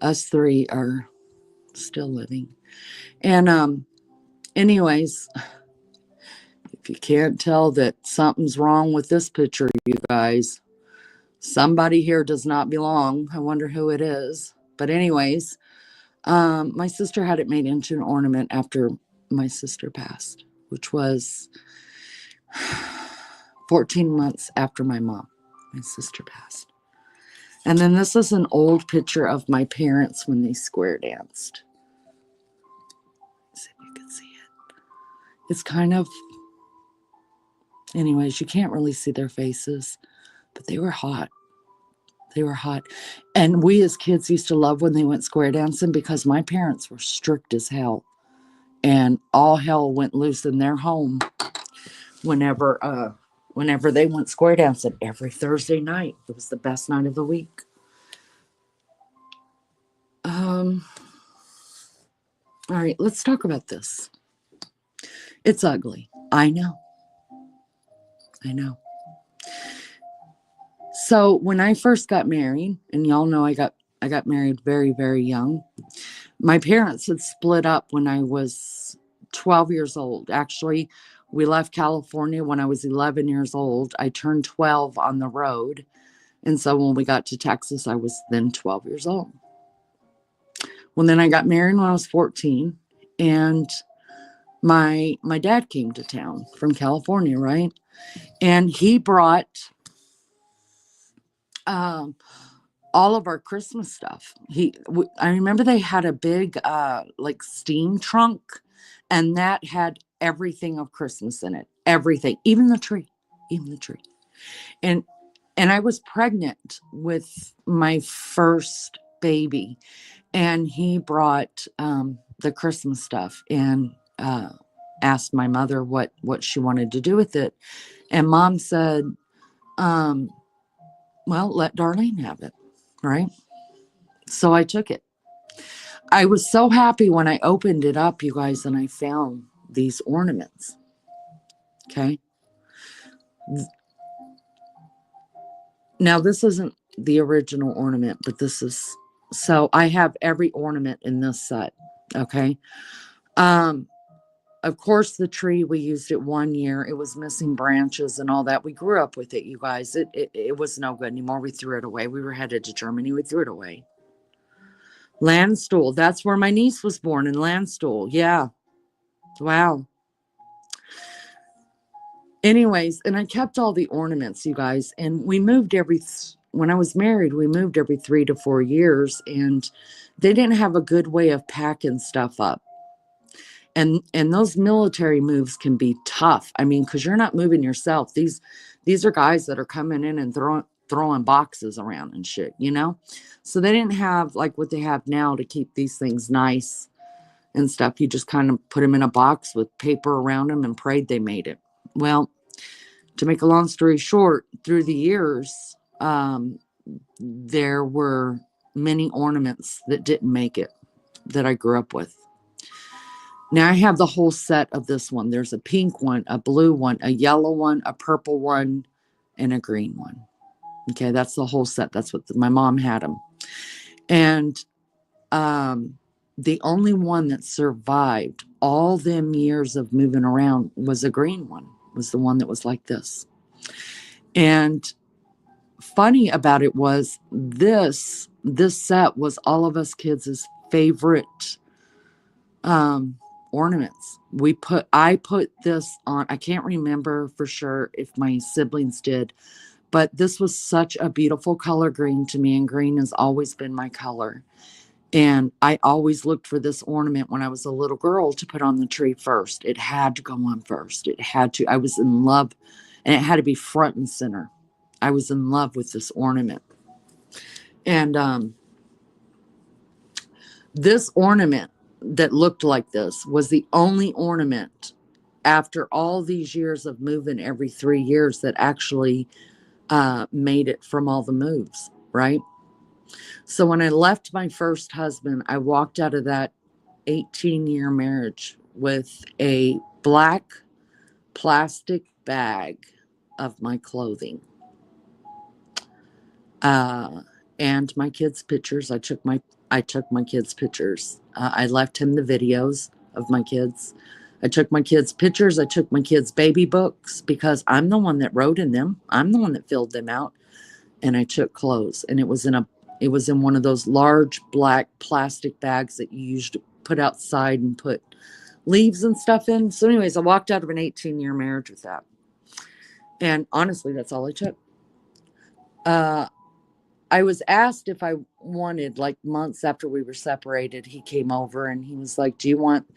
us three are still living. And anyways, if you can't tell that something's wrong with this picture, you guys, somebody here does not belong. I wonder who it is. But anyways, my sister had it made into an ornament after my sister passed, which was 14 months after my sister passed. And then this is an old picture of my parents when they square danced. Let's see if you can see it. It's kind of, anyways, you can't really see their faces, but they were hot. They were hot. And we as kids used to love when they went square dancing because my parents were strict as hell. And all hell went loose in their home whenever they went square dancing every Thursday night. It was the best night of the week. All right, let's talk about this. It's ugly. I know. So when I first got married, and y'all know I got married very, very young. My parents had split up when I was 12 years old. Actually, we left California when I was 11 years old. I turned 12 on the road. And so when we got to Texas, I was then 12 years old. Well, then I got married when I was 14. And my dad came to town from California, right? And he brought all of our Christmas stuff. I remember they had a big like steam trunk, and that had everything of Christmas in it. Everything, even the tree. And I was pregnant with my first baby, and he brought the Christmas stuff and asked my mother what she wanted to do with it. And mom said, well, let Darlene have it, right? So I took it. I was so happy when I opened it up, you guys, and I found these ornaments. Okay. Now, this isn't the original ornament, but this is, so I have every ornament in this set. Okay. Of course, the tree, we used it 1 year. It was missing branches and all that. We grew up with it, you guys. It was no good anymore. We threw it away. We were headed to Germany. We threw it away. Landstuhl. That's where my niece was born, in Landstuhl. Yeah. Wow. Anyways, and I kept all the ornaments, you guys. And we moved when I was married, we moved every 3 to 4 years. And they didn't have a good way of packing stuff up. And those military moves can be tough. I mean, because you're not moving yourself. These are guys that are coming in and throwing boxes around and shit, you know? So they didn't have like what they have now to keep these things nice and stuff. You just kind of put them in a box with paper around them and prayed they made it. Well, to make a long story short, through the years, there were many ornaments that didn't make it that I grew up with. Now I have the whole set of this one. There's a pink one, a blue one, a yellow one, a purple one, and a green one. Okay, that's the whole set. That's what my mom had them. And the only one that survived all them years of moving around was a green one, was the one that was like this. And funny about it was this set was all of us kids' favorite ornaments. I put this on. I can't remember for sure if my siblings did, but this was such a beautiful color green to me, and green has always been my color. And I always looked for this ornament when I was a little girl to put on the tree first. It had to go on first. It had to. I was in love, and it had to be front and center. I was in love with this ornament. And this ornament that looked like this was the only ornament after all these years of moving every 3 years that actually made it from all the moves, right? So when I left my first husband, I walked out of that 18-year marriage with a black plastic bag of my clothing. And my kids' pictures. I took my kids' pictures. I left him the videos of my kids. I took my kids' pictures. I took my kids' baby books because I'm the one that wrote in them. I'm the one that filled them out. And I took clothes, and it was in one of those large black plastic bags that you used to put outside and put leaves and stuff in. So, anyways, I walked out of an 18-year marriage with that. And honestly, that's all I took. I was asked if I wanted, like months after we were separated, he came over and he was like, do you want,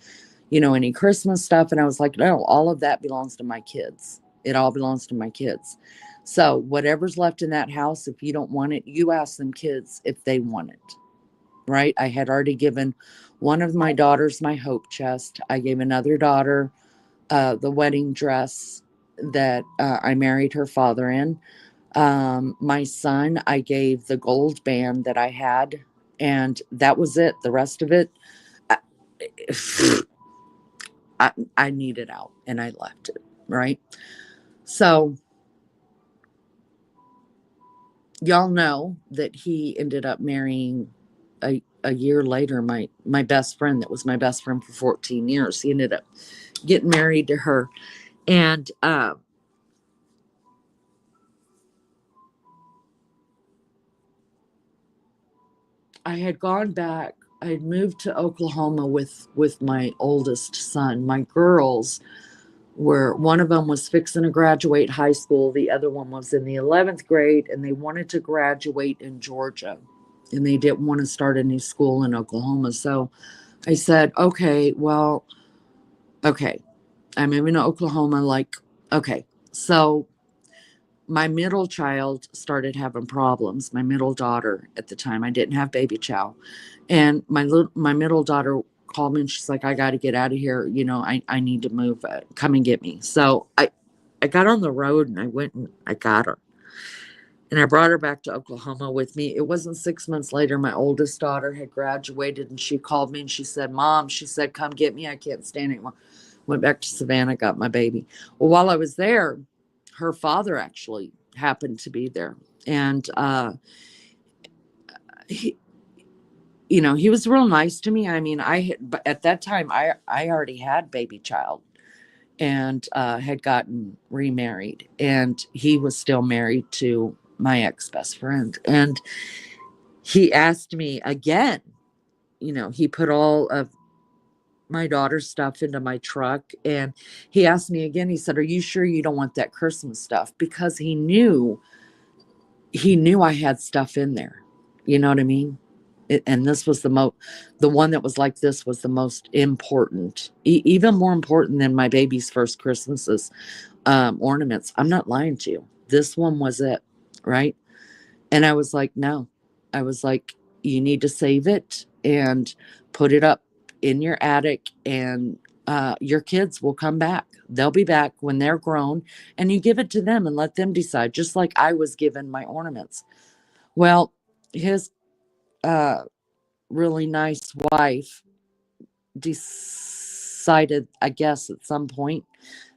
any Christmas stuff? And I was like, no, all of that belongs to my kids. It all belongs to my kids. So whatever's left in that house, if you don't want it, you ask them kids if they want it, right? I had already given one of my daughters my hope chest. I gave another daughter the wedding dress that I married her father in. My son, I gave the gold band that I had, and that was it. The rest of it, I, I needed out and I left it, right? So, y'all know that he ended up marrying a year later my best friend that was my best friend for 14 years. He ended up getting married to her. And I had gone back. I had moved to Oklahoma with my oldest son. My girls were, one of them was fixing to graduate high school. The other one was in the 11th grade, and they wanted to graduate in Georgia, and they didn't want to start a new school in Oklahoma. So I said, okay, I'm moving to Oklahoma. Like, okay. So my middle child started having problems. My middle daughter at the time, I didn't have baby chow. And my middle daughter called me and she's like, I got to get out of here. I need to move. Come and get me. So I got on the road and I went and I got her. And I brought her back to Oklahoma with me. It wasn't 6 months later. My oldest daughter had graduated and she called me and she said, Mom, she said, come get me. I can't stand anymore. Went back to Savannah, got my baby. Well, while I was there, her father actually happened to be there. And he, he was real nice to me. I mean, but at that time, I already had baby child and had gotten remarried. And he was still married to my ex-best friend. And he asked me again, he put all of my daughter's stuff into my truck. And he asked me again, he said, are you sure you don't want that Christmas stuff? Because he knew I had stuff in there. You know what I mean? And this was the one that was like this was the most important, even more important than my baby's first Christmas's ornaments. I'm not lying to you. This one was it, right? And I was like, no. I was like, you need to save it and put it up in your attic, and your kids will come back. They'll be back when they're grown, and you give it to them and let them decide, just like I was given my ornaments. Well, his really nice wife decided, I guess, at some point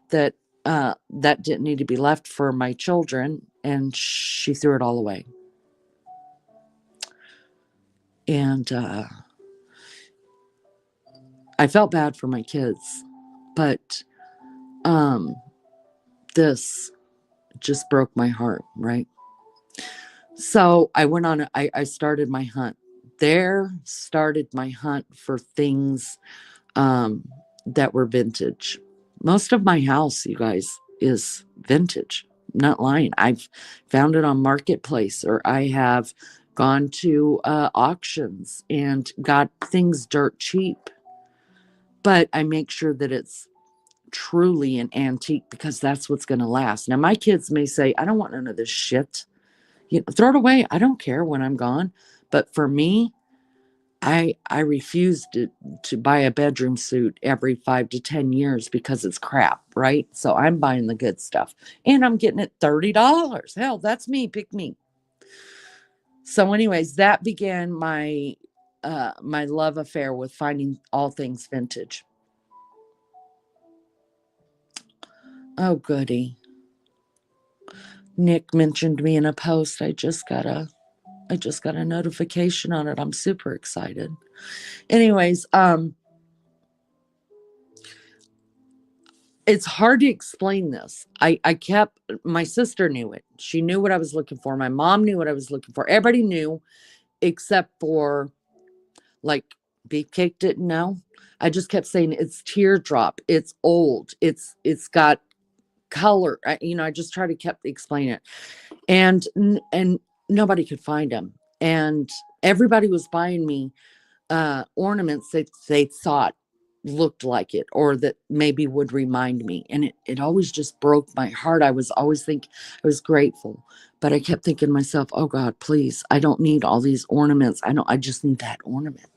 that that didn't need to be left for my children, and she threw it all away. And I felt bad for my kids, but this just broke my heart, right? So I went on, I started my hunt. There started my hunt for things that were vintage. Most of my house, you guys, is vintage. I'm not lying. I've found it on Marketplace, or I have gone to auctions and got things dirt cheap. But I make sure that it's truly an antique because that's what's going to last. Now, my kids may say, I don't want none of this shit. throw it away. I don't care when I'm gone. But for me, I refuse to buy a bedroom suit every 5 to 10 years because it's crap, right? So I'm buying the good stuff, and I'm getting it $30. Hell, that's me. Pick me. So, anyways, that began my love affair with finding all things vintage. Oh, goody. Nick mentioned me in a post. I just got a notification on it. I'm super excited. Anyways, it's hard to explain this. I kept, my sister knew it. She knew what I was looking for. My mom knew what I was looking for. Everybody knew except for, like, Beefcake didn't know. I just kept saying it's teardrop. It's old. It's got color. I just tried to kept explaining it. And nobody could find them. And everybody was buying me ornaments that they thought looked like it or that maybe would remind me. And it always just broke my heart. I was always thinking, I was grateful, but I kept thinking to myself, oh God, please, I don't need all these ornaments. I just need that ornament.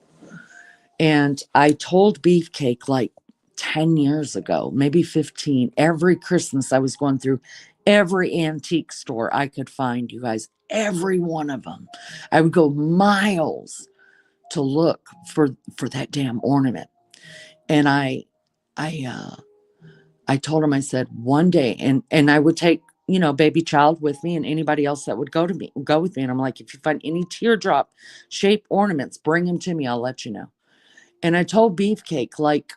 And I told Beefcake like 10 years ago, maybe 15, every Christmas I was going through every antique store I could find, you guys, every one of them. I would go miles to look for that damn ornament. And I told him, I said, one day, and I would take, baby child with me and anybody else that would go with me. And I'm like, if you find any teardrop shaped ornaments, bring them to me. I'll let you know. And I told Beefcake, like,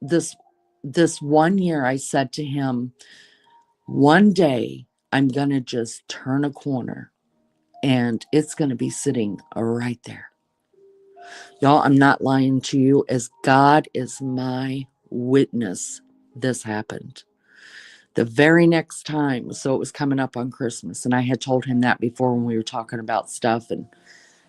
this this one year, I said to him, one day I'm gonna just turn a corner and it's gonna be sitting right there. Y'all, I'm not lying to you. As God is my witness, this happened. The very next time, so it was coming up on Christmas, and I had told him that before when we were talking about stuff and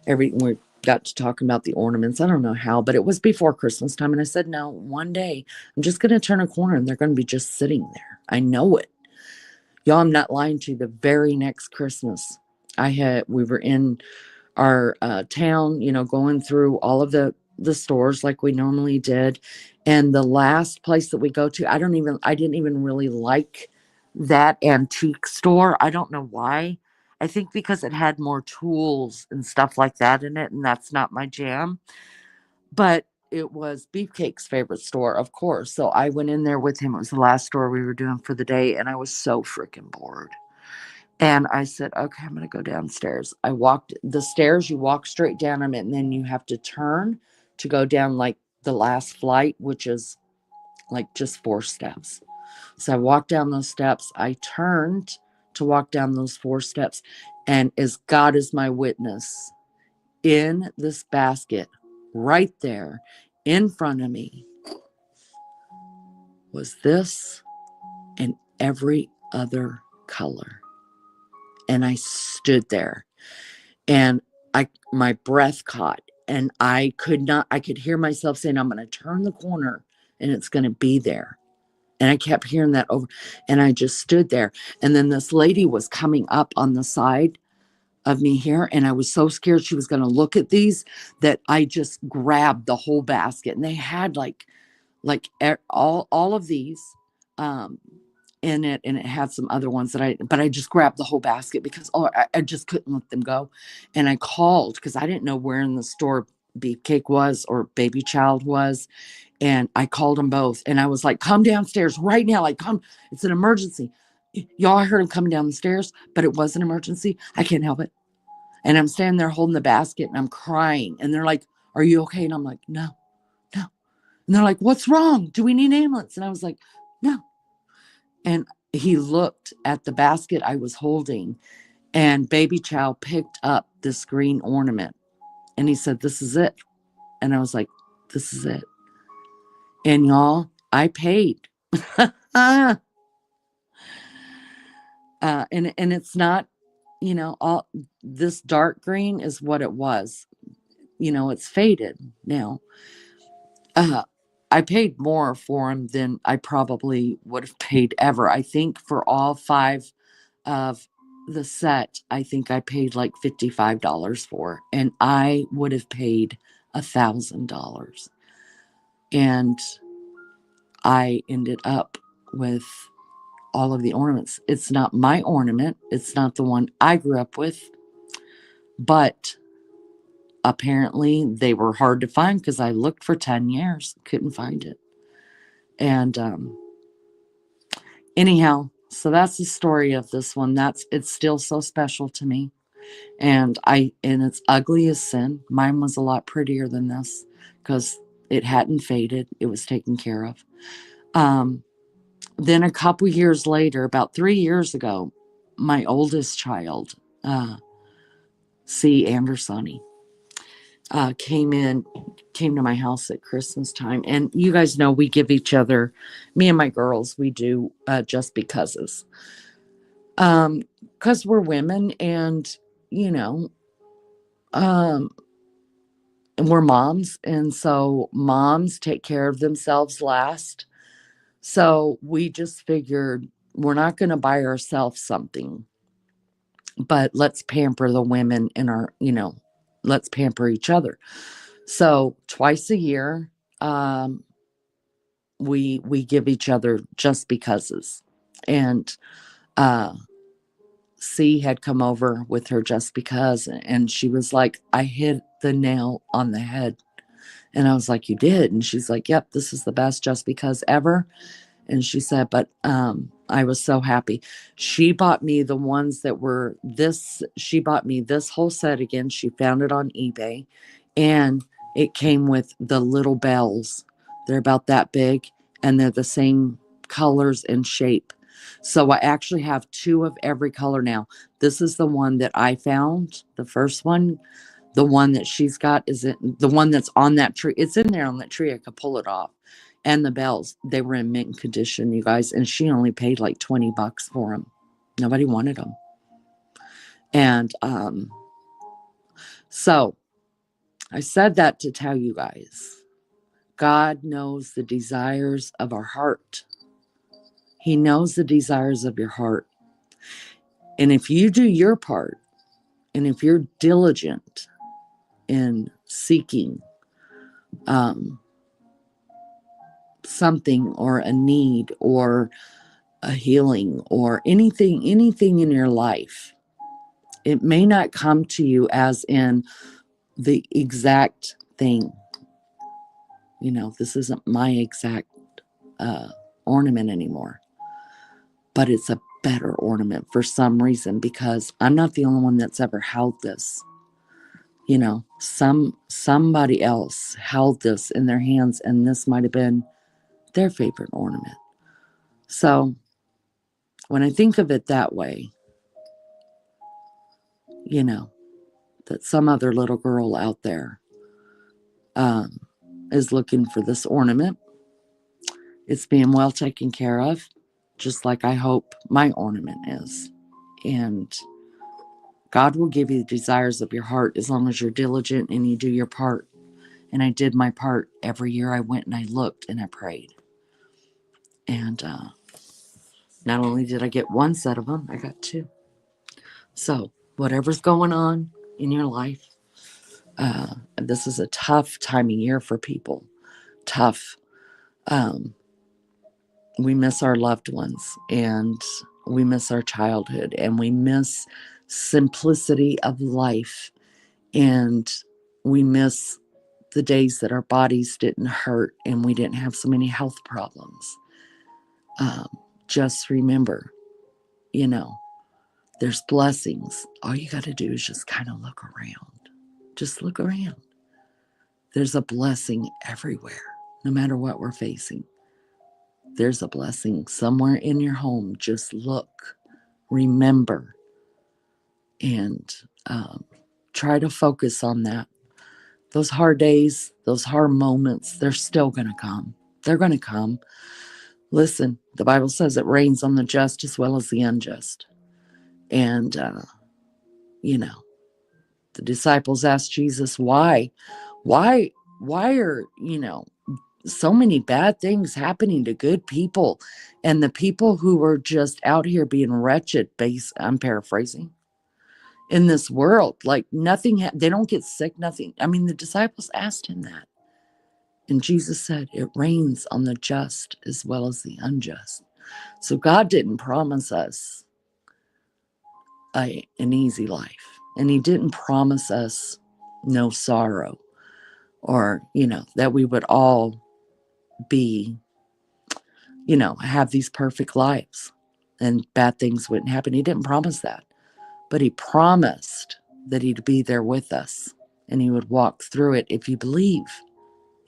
everything. We got to talking about the ornaments. I don't know how, but it was before Christmas time. And I said, no, one day I'm just going to turn a corner and they're going to be just sitting there. I know it. Y'all, I'm not lying to you. The very next Christmas, we were in our town, going through all of the stores like we normally did. And the last place that we go to, I didn't even really like that antique store. I don't know why. I think because it had more tools and stuff like that in it, and that's not my jam. But it was Beefcake's favorite store, of course. So I went in there with him. It was the last store we were doing for the day, and I was so freaking bored. And I said, okay, I'm going to go downstairs. I walked the stairs, you walk straight down them, and then you have to turn to go down like the last flight, which is like just 4 steps. So I walked down those steps. I turned to walk down those 4 steps. And as God is my witness, in this basket right there in front of me was this and every other color. And I stood there and my breath caught and I could hear myself saying, I'm going to turn the corner and it's going to be there. And I kept hearing that over and I just stood there. And then this lady was coming up on the side of me here. And I was so scared she was going to look at these that I just grabbed the whole basket. And they had all of these, um, in it, and it had some other ones but I just grabbed the whole basket because I just couldn't let them go. And I called because I didn't know where in the store Beefcake was or Baby Child was. And I called them both and I was like, come downstairs right now. Like, come, it's an emergency. Y'all, I heard him coming down the stairs, but it was an emergency. I can't help it. And I'm standing there holding the basket and I'm crying. And they're like, are you okay? And I'm like, no, no. And they're like, what's wrong? Do we need an ambulance? And I was like, no. And he looked at the basket I was holding, and Baby Chow picked up this green ornament. And he said, this is it. And I was like, this is it. And y'all, I paid. and it's not, all this dark green is what it was. It's faded now. Uh, I paid more for him than I probably would have paid ever. I think for all 5 of the set, I think I paid like $55 for, and I would have paid $1,000. And I ended up with all of the ornaments. It's not my ornament, it's not the one I grew up with, but apparently they were hard to find because I looked for 10 years, couldn't find it. And anyhow, so that's the story of this one. It's still so special to me. And it's ugly as sin. Mine was a lot prettier than this because it hadn't faded. It was taken care of. Then a couple years later, about 3 years ago, my oldest child, C. Andersoni, came to my house at Christmas time. And you guys know we give each other, me and my girls, we do just becauses. Because we're women and, you know, we're moms. And so moms take care of themselves last. So we just figured we're not going to buy ourselves something, but let's pamper the women in our, let's pamper each other. So twice a year, we give each other just becauses. And C had come over with her just because, and she was like, I hit the nail on the head. And I was like, you did? And she's like, yep, this is the best just because ever. And she said, but I was so happy. She bought me the ones that were this. She bought me this whole set again. She found it on eBay. And it came with the little bells. They're about that big. And they're the same colors and shape. So I actually have two of every color now. This is the one that I found. The first one. The one that she's got is the one that's on that tree. It's in there on that tree. I could pull it off. And the bells, they were in mint condition, you guys. And she only paid like $20 for them. Nobody wanted them. And so I said that to tell you guys, God knows the desires of our heart. He knows the desires of your heart. And if you do your part, and if you're diligent in seeking something or a need or a healing or anything in your life, it may not come to you as in the exact thing. This isn't my exact ornament anymore, but it's a better ornament for some reason because I'm not the only one that's ever held this. Somebody else held this in their hands, and this might have been their favorite ornament. So when I think of it that way, that some other little girl out there is looking for this ornament, it's being well taken care of, just like I hope my ornament is. And God will give you the desires of your heart as long as you're diligent and you do your part. And I did my part. Every year I went and I looked and I prayed. And not only did I get one set of them, I got two. So whatever's going on in your life, this is a tough time of year for people. Tough. We miss our loved ones, and we miss our childhood, and we miss simplicity of life, and we miss the days that our bodies didn't hurt and we didn't have so many health problems. Just remember, there's blessings. All you got to do is just kind of look around. Just look around. There's a blessing everywhere, no matter what we're facing. There's a blessing somewhere in your home. Just look, remember, and try to focus on that. Those hard days, those hard moments, they're still going to come. They're going to come. Listen, the Bible says it rains on the just as well as the unjust. And, the disciples asked Jesus, why are, so many bad things happening to good people, and the people who were just out here being wretched, I'm paraphrasing, in this world, like nothing, they don't get sick, nothing. I mean, the disciples asked him that. And Jesus said, it rains on the just as well as the unjust. So God didn't promise us an easy life. And he didn't promise us no sorrow, or, that we would all be, have these perfect lives and bad things wouldn't happen. He didn't promise that. But he promised that he'd be there with us and he would walk through it if you believe.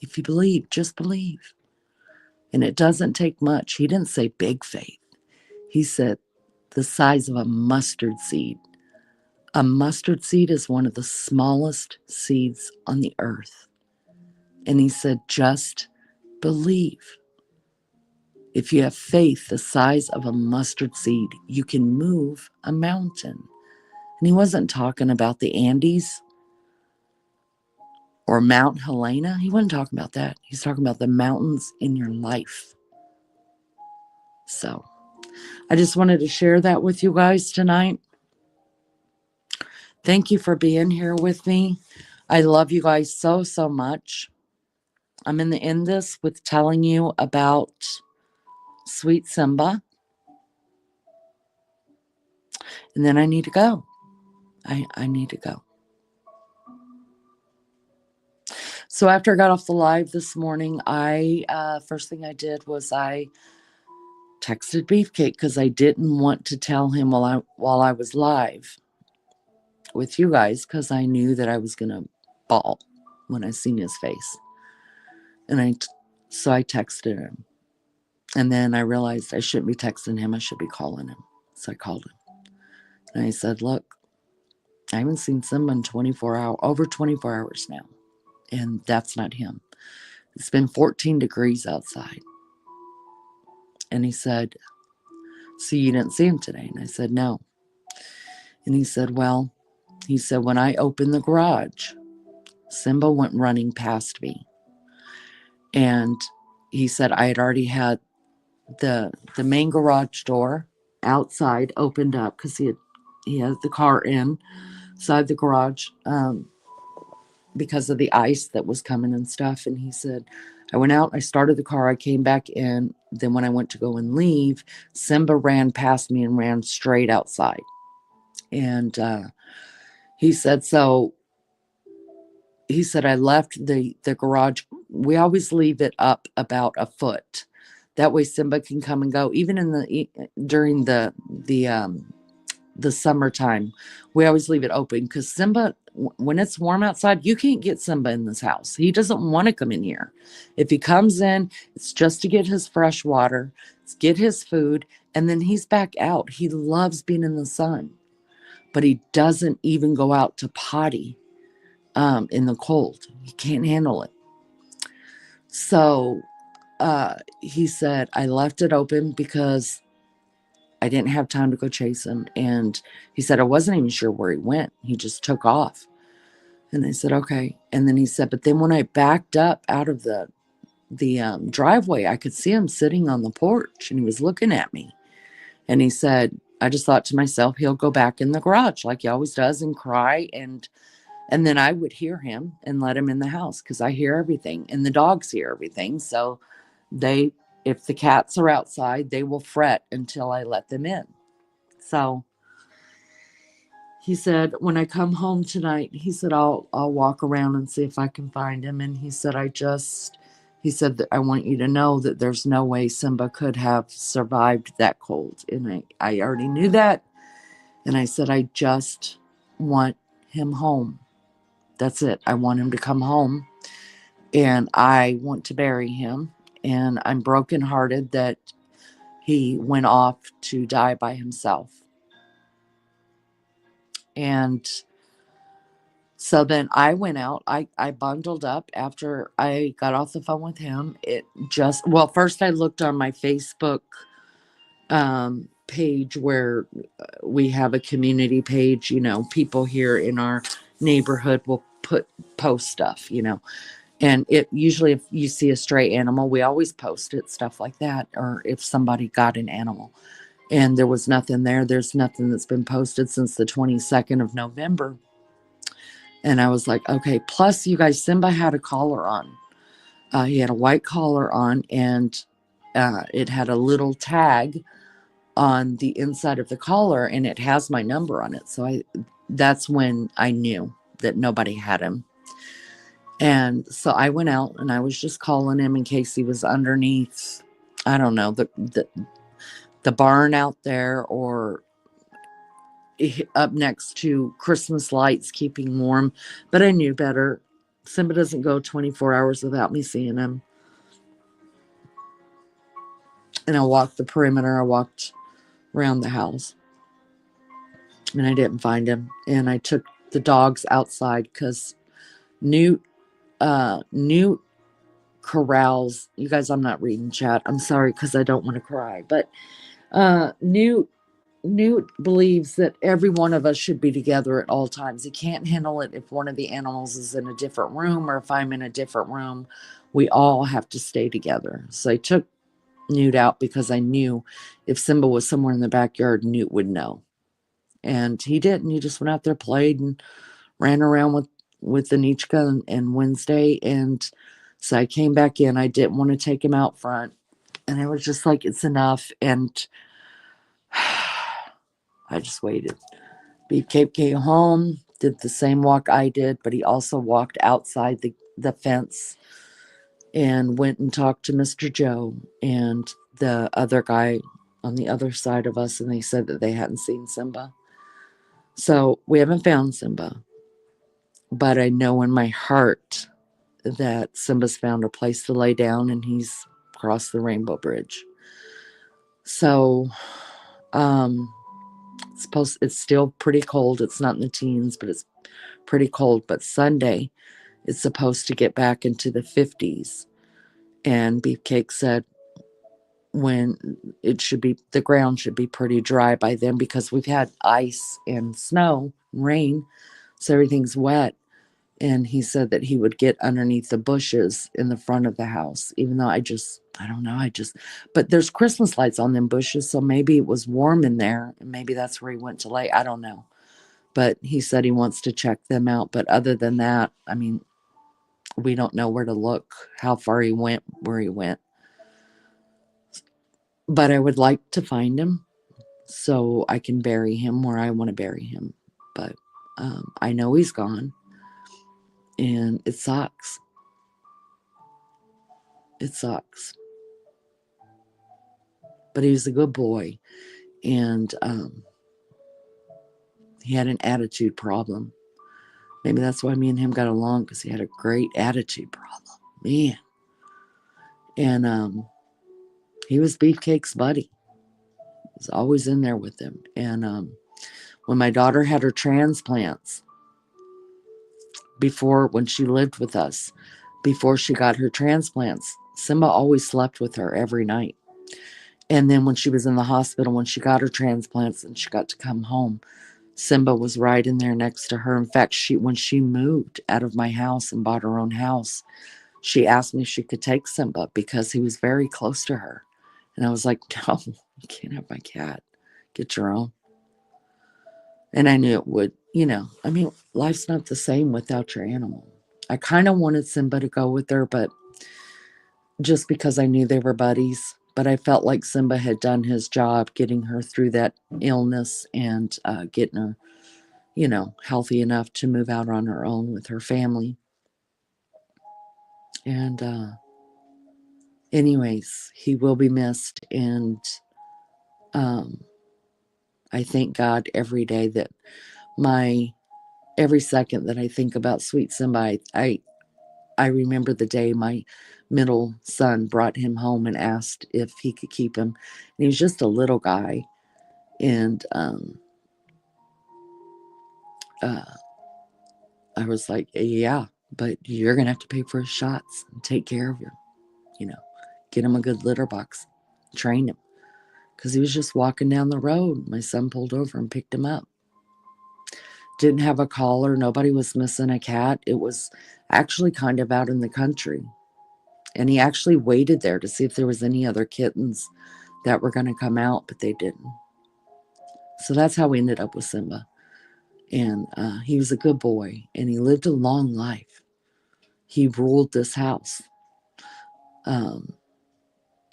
If you believe, just believe. And it doesn't take much. He didn't say big faith. He said the size of a mustard seed. A mustard seed is one of the smallest seeds on the earth. And he said, just believe. If you have faith the size of a mustard seed, you can move a mountain. And he wasn't talking about the Andes or Mount Helena. He wasn't talking about that. He's talking about the mountains in your life. So I just wanted to share that with you guys tonight. Thank you for being here with me. I love you guys so, so much. I'm going to end this with telling you about Sweet Simba. And then I need to go. I need to go. So after I got off the live this morning, first thing I did was I texted Beefcake because I didn't want to tell him while I was live with you guys, because I knew that I was going to bawl when I seen his face. And so I texted him. And then I realized I shouldn't be texting him. I should be calling him. So I called him. And I said, look, I haven't seen Simba in over 24 hours now. And that's not him. It's been 14 degrees outside. And he said, so you didn't see him today? And I said, no. And he said, when I opened the garage, Simba went running past me. And he said I had already had the main garage door outside opened up because he had the car inside the garage because of the ice that was coming and stuff. And he said, I went out, I started the car, I came back in. Then when I went to go and leave, Simba ran past me and ran straight outside. And he said, I left the garage. We always leave it up about a foot. That way Simba can come and go. Even during the summertime, we always leave it open because Simba, when it's warm outside, you can't get Simba in this house. He doesn't want to come in here. If he comes in, it's just to get his fresh water, get his food, and then he's back out. He loves being in the sun, but he doesn't even go out to potty in the cold. He can't handle it. So he said, I left it open because I didn't have time to go chase him. And he said, I wasn't even sure where he went. He just took off. And I said, okay. And then he said, but then when I backed up out of the driveway, I could see him sitting on the porch and he was looking at me. And he said, I just thought to myself, he'll go back in the garage like he always does and cry. And then I would hear him and let him in the house because I hear everything and the dogs hear everything. So if the cats are outside, they will fret until I let them in. So he said, when I come home tonight, he said, I'll walk around and see if I can find him. And he said, that I want you to know that there's no way Simba could have survived that cold. And I already knew that. And I said, I just want him home. That's it. I want him to come home and I want to bury him. And I'm brokenhearted that he went off to die by himself. And so then I went out. I bundled up after I got off the phone with him. First I looked on my Facebook page where we have a community page. People here in our neighborhood will post stuff, And it usually, if you see a stray animal, we always post it, stuff like that, or if somebody got an animal. And there was nothing there. There's nothing that's been posted since the 22nd of November. And I was like, okay. Plus, you guys, Simba had a collar on. He had a white collar on, and it had a little tag on the inside of the collar, and it has my number on it. So that's when I knew that nobody had him. And so I went out and I was just calling him in case he was underneath, I don't know, the barn out there, or up next to Christmas lights, keeping warm. But I knew better. Simba doesn't go 24 hours without me seeing him. And I walked the perimeter. I walked around the house. And I didn't find him. And I took the dogs outside because Newt corrals. You guys, I'm not reading chat. I'm sorry because I don't want to cry. But Newt believes that every one of us should be together at all times. He can't handle it if one of the animals is in a different room, or if I'm in a different room. We all have to stay together. So I took Newt out because I knew if Simba was somewhere in the backyard, Newt would know. And he didn't. He just went out there, played, and ran around with Anichka and Wednesday. And so I came back in. I didn't want to take him out front. And I was just like, it's enough. And I just waited. Beefcake came home, did the same walk I did, but he also walked outside the fence and went and talked to Mr. Joe and the other guy on the other side of us, and they said that they hadn't seen Simba. So we haven't found Simba, but I know in my heart that Simba's found a place to lay down and he's crossed the Rainbow Bridge. So, it's still pretty cold. It's not in the teens, but it's pretty cold. But Sunday, it's supposed to get back into the 50s. And Beefcake said when the ground should be pretty dry by then, because we've had ice and snow and rain. So everything's wet. And he said that he would get underneath the bushes in the front of the house, even though I don't know. But there's Christmas lights on them bushes. So maybe it was warm in there and maybe that's where he went to lay. I don't know. But he said he wants to check them out. But other than that, I mean, we don't know where to look, how far he went, where he went. But I would like to find him so I can bury him where I want to bury him. But I know he's gone. And it sucks. It sucks. But he was a good boy. And he had an attitude problem. Maybe that's why me and him got along, because he had a great attitude problem. Man. And he was Beefcake's buddy. He was always in there with him. And when my daughter had her transplants, when she lived with us, before she got her transplants, Simba always slept with her every night. And then when she was in the hospital, when she got her transplants and she got to come home, Simba was right in there next to her. In fact, when she moved out of my house and bought her own house, she asked me if she could take Simba because he was very close to her. And I was like, no, you can't have my cat. Get your own. And I knew it would, I mean, life's not the same without your animal. I kind of wanted Simba to go with her, but just because I knew they were buddies. But I felt like Simba had done his job getting her through that illness and getting her, healthy enough to move out on her own with her family. And anyways, he will be missed. And I thank God every day that every second that I think about sweet Simba, I remember the day my middle son brought him home and asked if he could keep him. And he was just a little guy. And I was like, yeah, but you're going to have to pay for his shots and take care of him, get him a good litter box, train him. Because he was just walking down the road. My son pulled over and picked him up. Didn't have a collar. Nobody was missing a cat. It was actually kind of out in the country. And he actually waited there to see if there was any other kittens that were going to come out, but they didn't. So that's how we ended up with Simba. And he was a good boy, and he lived a long life. He ruled this house, and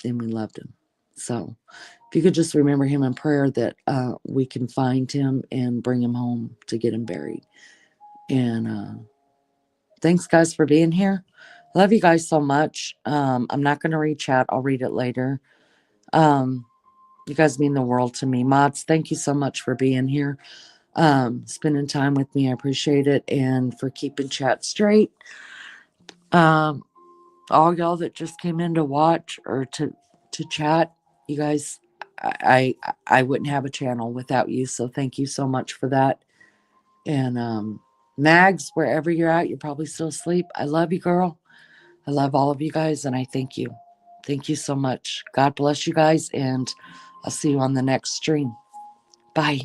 we loved him. So if you could just remember him in prayer, that we can find him and bring him home to get him buried. And thanks, guys, for being here. Love you guys so much. I'm not going to read chat. I'll read it later. You guys mean the world to me. Mods, thank you so much for being here. Spending time with me. I appreciate it. And for keeping chat straight. All y'all that just came in to watch or to chat, you guys, I wouldn't have a channel without you. So thank you so much for that. And Mags, wherever you're at, you're probably still asleep. I love you, girl. I love all of you guys, and I thank you. Thank you so much. God bless you guys, and I'll see you on the next stream. Bye.